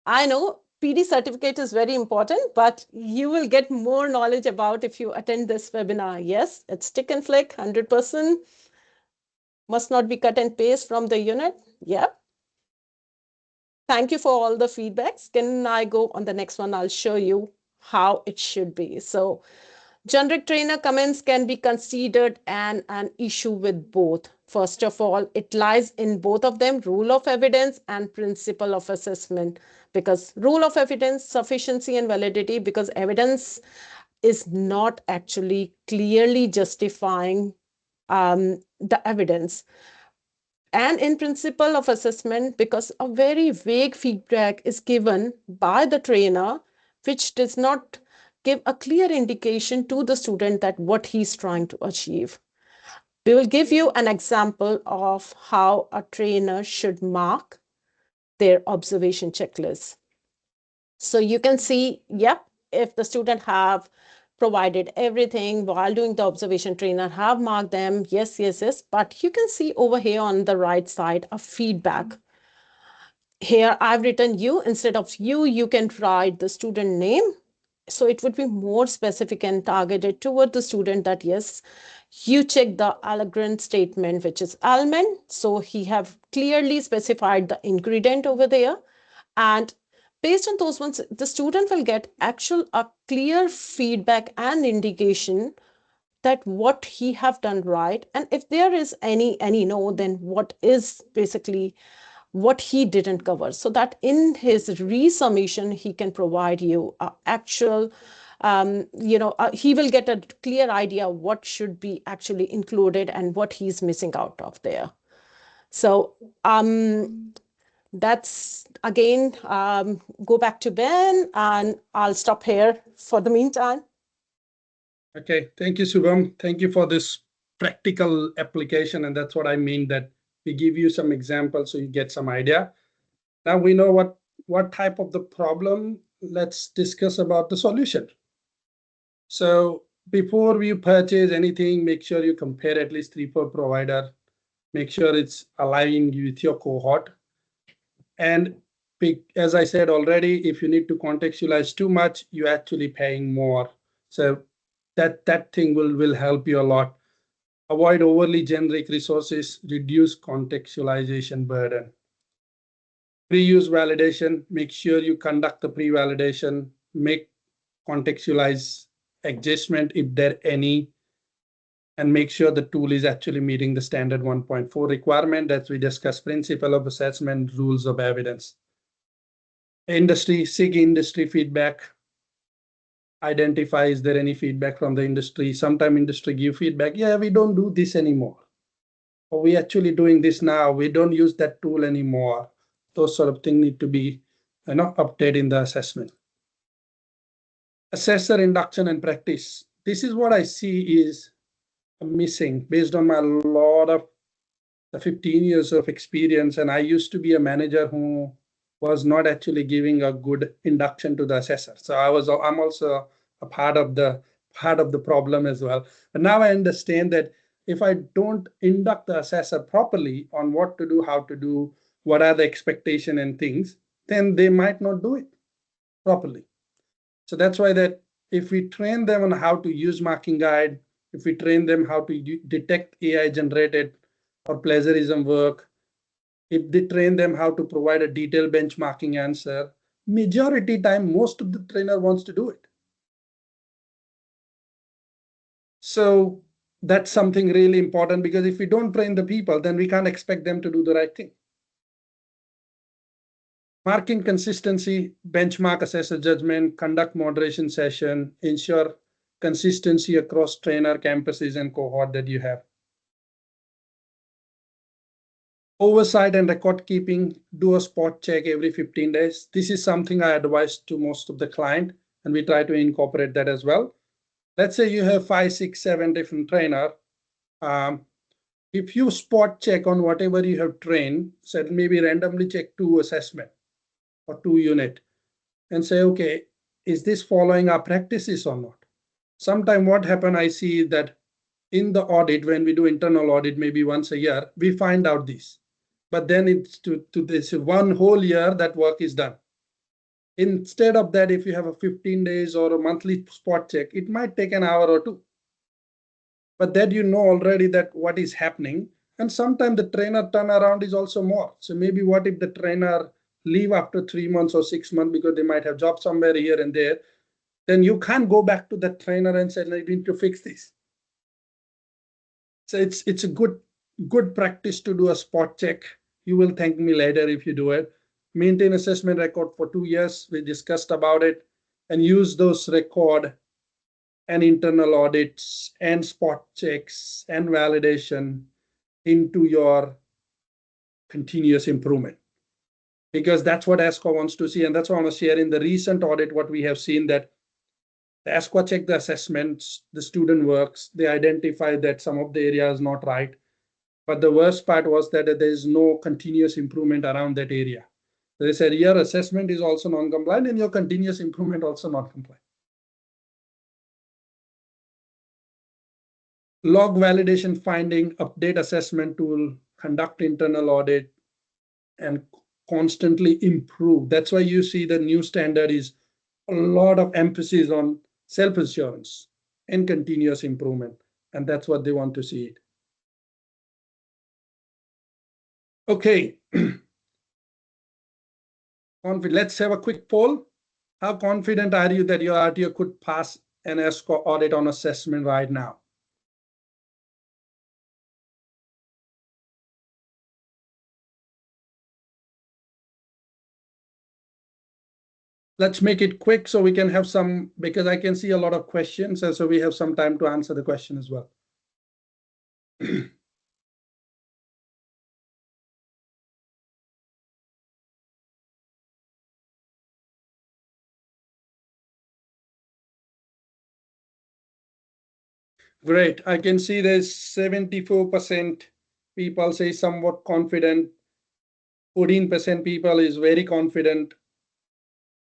I know PD certificate is very important, but you will get more knowledge about if you attend this webinar. Yes, it's stick and flick, 100%. Must not be cut and paste from the unit. Yep. Thank you for all the feedbacks. Can I go on the next one? I'll show you how it should be. So generic trainer comments can be considered an issue with both. First of all, it lies in both of them, rule of evidence and principle of assessment. Because rule of evidence, sufficiency and validity, because evidence is not actually clearly justifying the evidence. And in principle of assessment, because a very vague feedback is given by the trainer, which does not give a clear indication to the student that what he's trying to achieve. We will give you an example of how a trainer should mark their observation checklist. So you can see, yep, if the student have provided everything while doing the observation, trainer have marked them, yes, yes, yes. But you can see over here on the right side a feedback. Here I've written you. Instead of you can write the student name. So it would be more specific and targeted toward the student that, yes, you check the Allegren statement, which is almond. So he have clearly specified the ingredient over there. And based on those ones, the student will get a clear feedback and indication that what he have done right. And if there is any no, then what is basically what he didn't cover, so that in his resummation, he can provide you actual, he will get a clear idea what should be actually included and what he's missing out of there. So that's again, go back to Ben, and I'll stop here for the meantime. Okay, thank you, Subham. Thank you for this practical application. And that's what I mean, that we give you some examples so you get some idea. Now we know what type of the problem. Let's discuss about the solution. So before you purchase anything, make sure you compare at least 3-4 provider. Make sure it's aligned with your cohort. And as I said already, if you need to contextualize too much, you're actually paying more. So that thing will help you a lot. Avoid overly generic resources, reduce contextualization burden. Pre-use validation, make sure you conduct the pre-validation, make contextualize adjustment if there any, and make sure the tool is actually meeting the standard 1.4 requirement that we discussed, principle of assessment, rules of evidence. Seek industry feedback. Identify, is there any feedback from the industry? Sometimes industry give feedback, yeah, we don't do this anymore. Or we actually doing this now, we don't use that tool anymore. Those sort of things need to be updated in the assessment. Assessor induction and practice. This is what I see is missing based on my lot of the 15 years of experience. And I used to be a manager who was not actually giving a good induction to the assessor. So I'm also a part of the problem as well. But now I understand that if I don't induct the assessor properly on what to do, how to do, what are the expectation and things, then they might not do it properly. So that's why that if we train them on how to use marking guide, if we train them how to detect AI generated or plagiarism work, if they train them how to provide a detailed benchmarking answer, majority time, most of the trainer wants to do it. So that's something really important, because if we don't train the people, then we can't expect them to do the right thing. Marking consistency, benchmark assessor judgment, conduct moderation session, ensure consistency across trainer, campuses, and cohort that you have. Oversight and record keeping, do a spot check every 15 days. This is something I advise to most of the client, and we try to incorporate that as well. Let's say you have 5, 6, 7 different trainers. If you spot check on whatever you have trained, so maybe randomly check 2 assessment or 2 unit and say, okay, is this following our practices or not? Sometimes what happen, I see that in the audit, when we do internal audit, maybe once a year, we find out this. But then it's to this one whole year that work is done. Instead of that, if you have a 15 days or a monthly spot check, it might take an hour or two. But that you know already that what is happening. And sometimes the trainer turnaround is also more. So maybe what if the trainer leave after 3 months or 6 months because they might have job somewhere here and there, then you can't go back to the trainer and say, I need to fix this. So it's a good practice to do a spot check. You will thank me later if you do it. Maintain assessment record for 2 years. We discussed about it, and use those record and internal audits and spot checks and validation into your continuous improvement, because that's what ASCO wants to see. And that's what I want to share in the recent audit. What we have seen, that the ASCO check the assessments, the student works, they identify that some of the areas not right. But the worst part was that there is no continuous improvement around that area. They said your assessment is also non-compliant and your continuous improvement also not compliant. Log validation finding, update assessment tool, conduct internal audit, and constantly improve. That's why you see the new standard is a lot of emphasis on self-assurance and continuous improvement. And that's what they want to see it. Okay. Let's have a quick poll. How confident are you that your RTO could pass an ESCO audit on assessment right now? Let's make it quick so we can have some, because I can see a lot of questions, and so we have some time to answer the question as well. Great. I can see there's 74% people say somewhat confident. 14% people is very confident.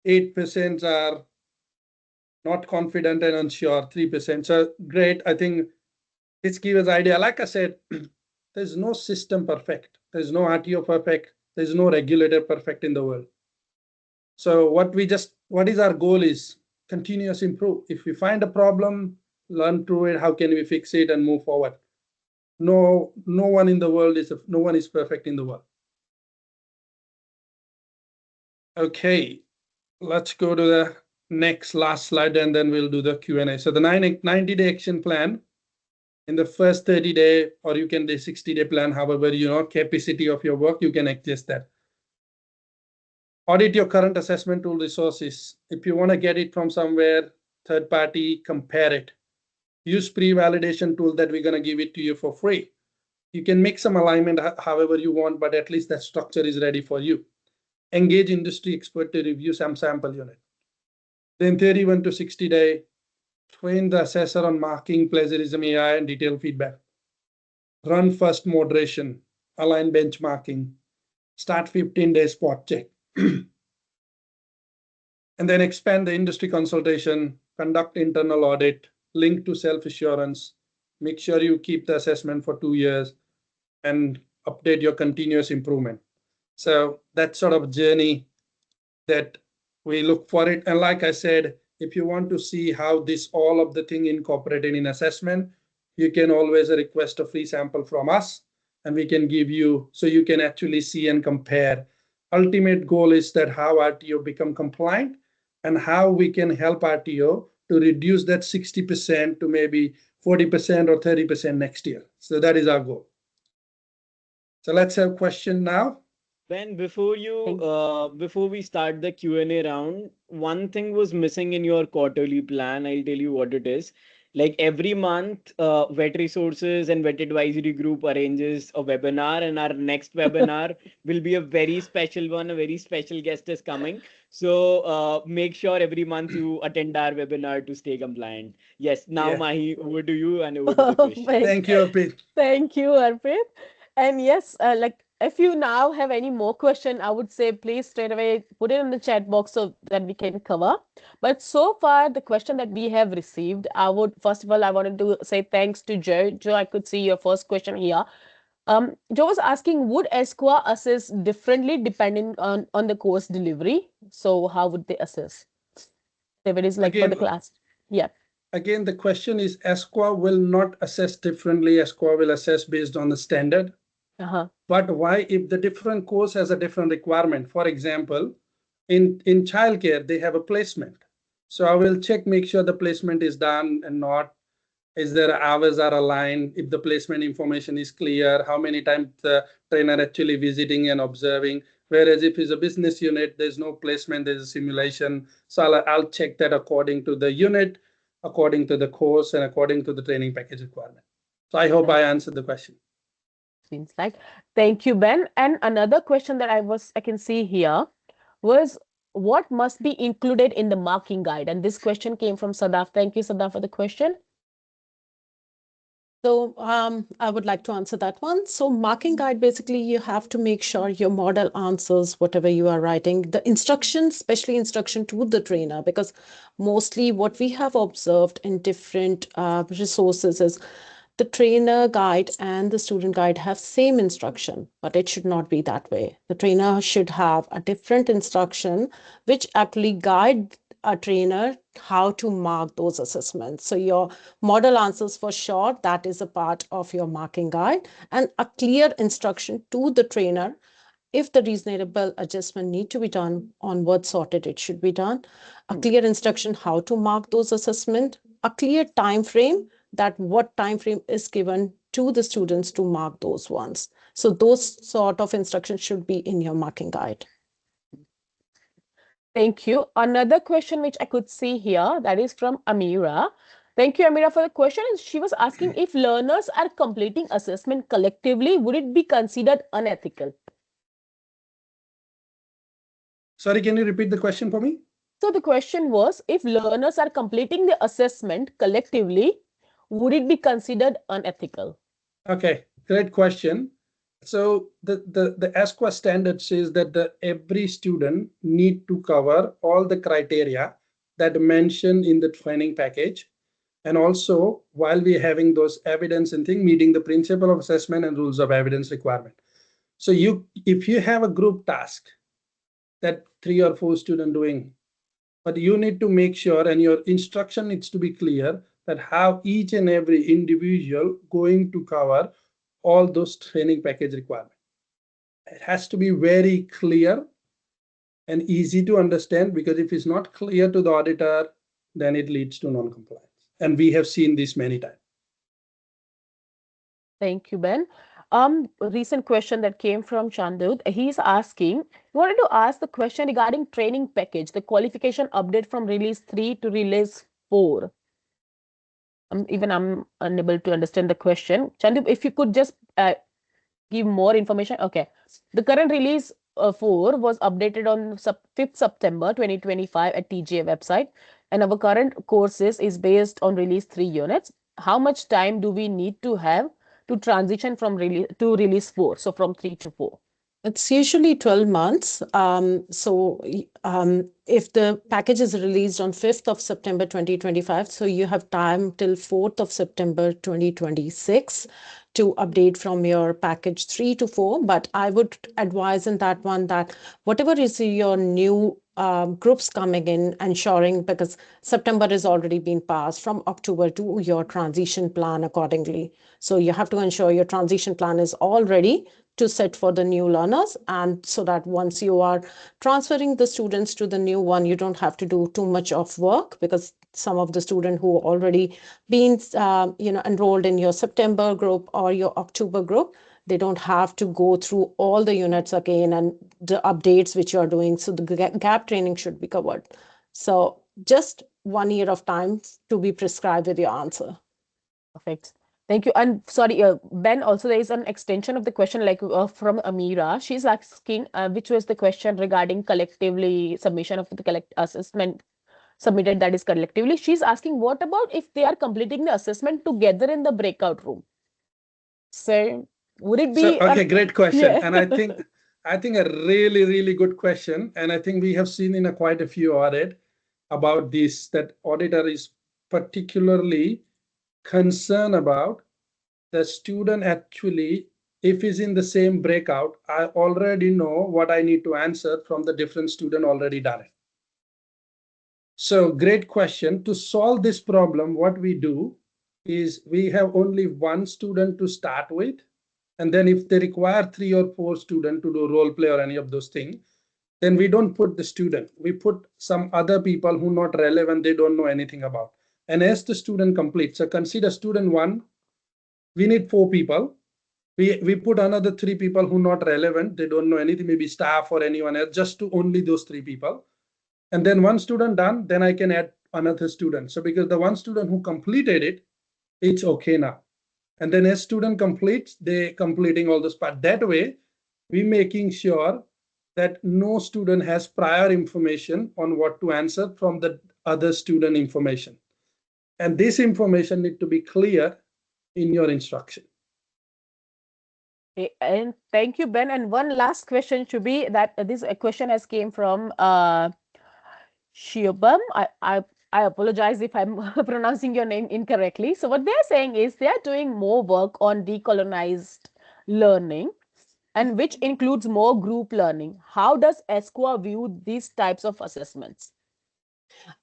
8% are not confident and unsure. 3%. So great. I think this gives us idea. Like I said, there's no system perfect. There's no RTO perfect. There's no regulator perfect in the world. So what is our goal is continuous improve. If we find a problem, learn through it. How can we fix it and move forward? No one is perfect in the world. Okay, let's go to the last slide, and then we'll do the Q&A. So the 90-day action plan. In the first 30-day, or you can do 60-day plan, however, capacity of your work, you can adjust that. Audit your current assessment tool resources. If you want to get it from somewhere, third party, compare it. Use pre-validation tool that we're going to give it to you for free. You can make some alignment however you want, but at least that structure is ready for you. Engage industry expert to review some sample unit. Then 31 to 60-day, train the assessor on marking, plagiarism, AI, and detailed feedback. Run first moderation, align benchmarking, start 15-day spot check. And then expand the industry consultation, conduct internal audit, link to self-assurance, make sure you keep the assessment for 2 years, and update your continuous improvement. So that's sort of journey that we look for it. And like I said, if you want to see how all of the thing incorporated in assessment, you can always request a free sample from us, and we can give you, so you can actually see and compare. Ultimate goal is that how RTO become compliant and how we can help RTO to reduce that 60% to maybe 40% or 30% next year. So that is our goal. So let's have a question now. Ben, before we start the Q&A round, one thing was missing in your quarterly plan. I'll tell you what it is. Like every month, Vet Resources and Vet Advisory Group arranges a webinar, and our next webinar will be a very special one. A very special guest is coming. So make sure every month you attend our webinar to stay compliant. Yes, now Mahi, over to you and over to the question. Thank you, Arpit. Thank you, Arpit. And yes, if you now have any more question, I would say please straight away put it in the chat box so that we can cover. But so far, the question that we have received, first of all, I wanted to say thanks to Joe. Joe, I could see your first question here. Joe was asking, would SQA assess differently depending on the course delivery? So how would they assess? If it is like for the class. Yeah. Again, the question is SQA will not assess differently. SQA will assess based on the standard. But why if the different course has a different requirement? For example, in childcare, they have a placement. So I will check, make sure the placement is done and not, is there hours are aligned, if the placement information is clear, how many times the trainer actually visiting and observing. Whereas if it's a business unit, there's no placement, there's a simulation. So I'll check that according to the unit, according to the course, and according to the training package requirement. So I hope I answered the question. Seems like. Thank you, Ben. And another question that I can see here was, what must be included in the marking guide? And this question came from Sadaf. Thank you, Sadaf, for the question. So I would like to answer that one. So marking guide, basically, you have to make sure your model answers whatever you are writing. The instruction, especially instruction to the trainer, because mostly what we have observed in different resources is the trainer guide and the student guide have same instruction, but it should not be that way. The trainer should have a different instruction, which actually guide a trainer how to mark those assessments. So your model answers for sure, that is a part of your marking guide, and a clear instruction to the trainer. If the reasonable adjustment need to be done on what sorted it should be done, a clear instruction how to mark those assessment, a clear time frame, that what time frame is given to the students to mark those ones. So those sort of instructions should be in your marking guide. Thank you. Another question which I could see here, that is from Amira. Thank you, Amira, for the question. She was asking, if learners are completing assessment collectively, would it be considered unethical? Sorry, can you repeat the question for me? So the question was, if learners are completing the assessment collectively, would it be considered unethical? Okay, great question. So the ASQA standard says that every student need to cover all the criteria that mentioned in the training package. And also, while we're having those evidence and thing, meeting the principle of assessment and rules of evidence requirement. So if you have a group task that 3 or 4 students doing, but you need to make sure, and your instruction needs to be clear, that how each and every individual going to cover all those training package requirements. It has to be very clear and easy to understand, because if it's not clear to the auditor, then it leads to non-compliance. And we have seen this many times. Thank you, Ben. A recent question that came from Chandud. He's asking, he wanted to ask the question regarding training package, the qualification update from release 3 to release 4. Even I'm unable to understand the question. Chandud, if you could just give more information. Okay. The current release 4 was updated on 5th September 2025 at TGA website. And our current courses is based on release 3 units. How much time do we need to have to transition from release 4? So from 3 to 4. It's usually 12 months. If the package is released on 5th of September 2025, so you have time till 4th of September 2026 to update from your package 3 to 4. But I would advise in that one that whatever is your new groups coming in, ensuring, because September has already been passed, from October to your transition plan accordingly. So you have to ensure your transition plan is all ready to set for the new learners, and so that once you are transferring the students to the new one, you don't have to do too much of work, because some of the students who already been enrolled in your September group or your October group, they don't have to go through all the units again and the updates which you are doing. So the gap training should be covered. So just 1 year of time to be prescribed with your answer. Perfect. Thank you. And sorry, Ben, also there is an extension of the question from Amira. She's asking, which was the question regarding collectively submission of the assessment submitted, that is collectively. She's asking, what about if they are completing the assessment together in the breakout room? So would it be... okay, great question. Yeah. And I think a really, really good question. And I think we have seen in quite a few audit about this, that auditor is particularly concerned about the student actually if it's in the same breakout, I already know what I need to answer from the different student already done it. So great question. To solve this problem, what we do is we have only one student to start with. And then if they require 3 or 4 students to do role play or any of those things, then we don't put the student. We put some other people who not relevant, they don't know anything about. And as the student completes, so consider student 1, we need 4 people. We put another 3 people who not relevant, they don't know anything, maybe staff or anyone else, just to only those 3 people. And then one student done, then I can add another student. So because the one student who completed it, it's okay now. And then as student completes, they completing all this part. That way, we making sure that no student has prior information on what to answer from the other student information. And this information need to be clear in your instruction. And thank you, Ben. And one last question should be that this question has came from Shiobam. I apologize if I'm pronouncing your name incorrectly. So what they're saying is they're doing more work on decolonized learning, and which includes more group learning. How does ESCWA view these types of assessments?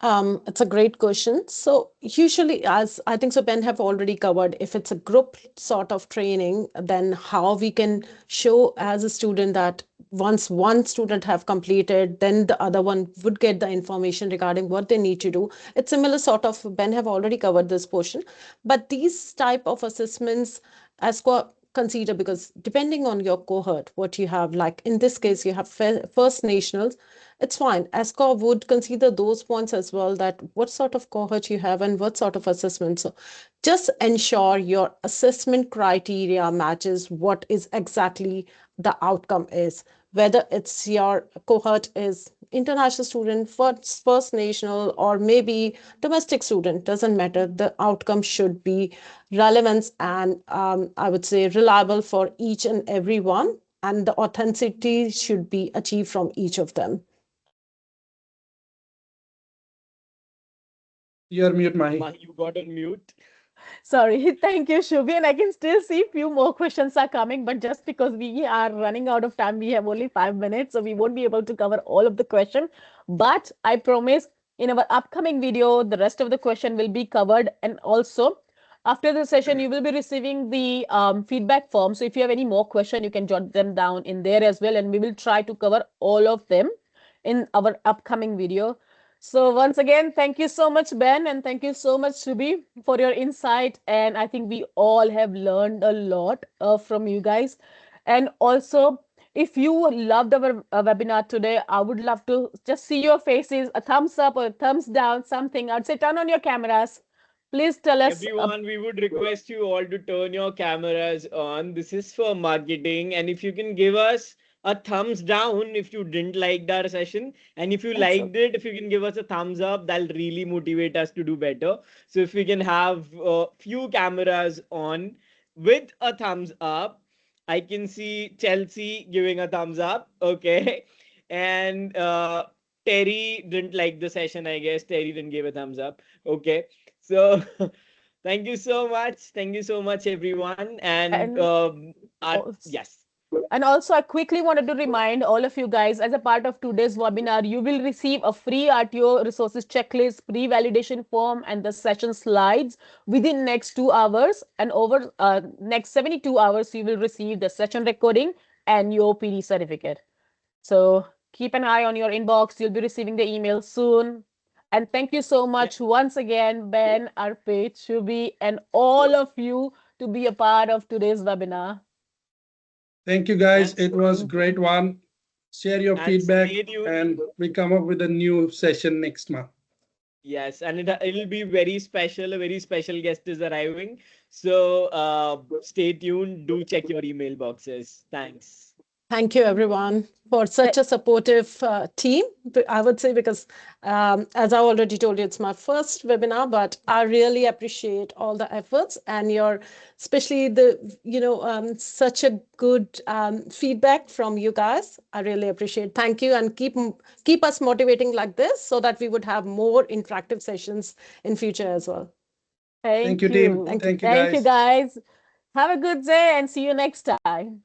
It's a great question. So usually, as I think so Ben have already covered, if it's a group sort of training, then how we can show as a student that once one student have completed, then the other one would get the information regarding what they need to do. It's similar sort of, Ben have already covered this portion, but these type of assessments, ESCWA consider, because depending on your cohort, what you have, like in this case, you have First Nationals, it's fine. ESCWA would consider those points as well, that what sort of cohort you have and what sort of assessment. So just ensure your assessment criteria matches what is exactly the outcome is. Whether it's your cohort is international student, first national, or maybe domestic student, doesn't matter. The outcome should be relevant and I would say reliable for each and every one, and the authenticity should be achieved from each of them. You're mute, Mahi. You got on mute. Sorry, thank you, Shubhi. And I can still see few more questions are coming, but just because we are running out of time, we have only 5 minutes, so we won't be able to cover all of the question. But I promise in our upcoming video, the rest of the question will be covered. And also, after the session, you will be receiving the feedback form. So if you have any more question, you can jot them down in there as well. And we will try to cover all of them in our upcoming video. So once again, thank you so much, Ben, and thank you so much, Shubhi, for your insight. And I think we all have learned a lot from you guys. And also, if you loved our webinar today, I would love to just see your faces, a thumbs up or a thumbs down, something. I'd say turn on your cameras. Please tell us. Everyone, we would request you all to turn your cameras on. This is for marketing. And if you can give us a thumbs down if you didn't like our session, and if you liked it, if you can give us a thumbs up, that'll really motivate us to do better. So if we can have a few cameras on with a thumbs up, I can see Chelsea giving a thumbs up. Okay. And Terry didn't like the session, I guess. Terry didn't give a thumbs up. Okay. So thank you so much. Thank you so much, everyone. And yes. And also, I quickly wanted to remind all of you guys, as a part of today's webinar, you will receive a free RTO resources checklist, pre-validation form, and the session slides within next 2 hours. And over next 72 hours, you will receive the session recording and your PD certificate. So keep an eye on your inbox. You'll be receiving the email soon. And thank you so much once again, Ben, Arpit, Shubhi, and all of you to be a part of today's webinar. Thank you, guys. It was a great one. Share your feedback, and we come up with a new session next month. Yes, and it'll be very special. A very special guest is arriving. So stay tuned. Do check your email boxes. Thanks. Thank you, everyone, for such a supportive team, I would say, because as I already told you, it's my first webinar, but I really appreciate all the efforts and your, especially the, such a good feedback from you guys. I really appreciate. Thank you, and keep us motivating like this so that we would have more interactive sessions in future as well. Thank you, team. Thank you, guys. Have a good day and see you next time. time.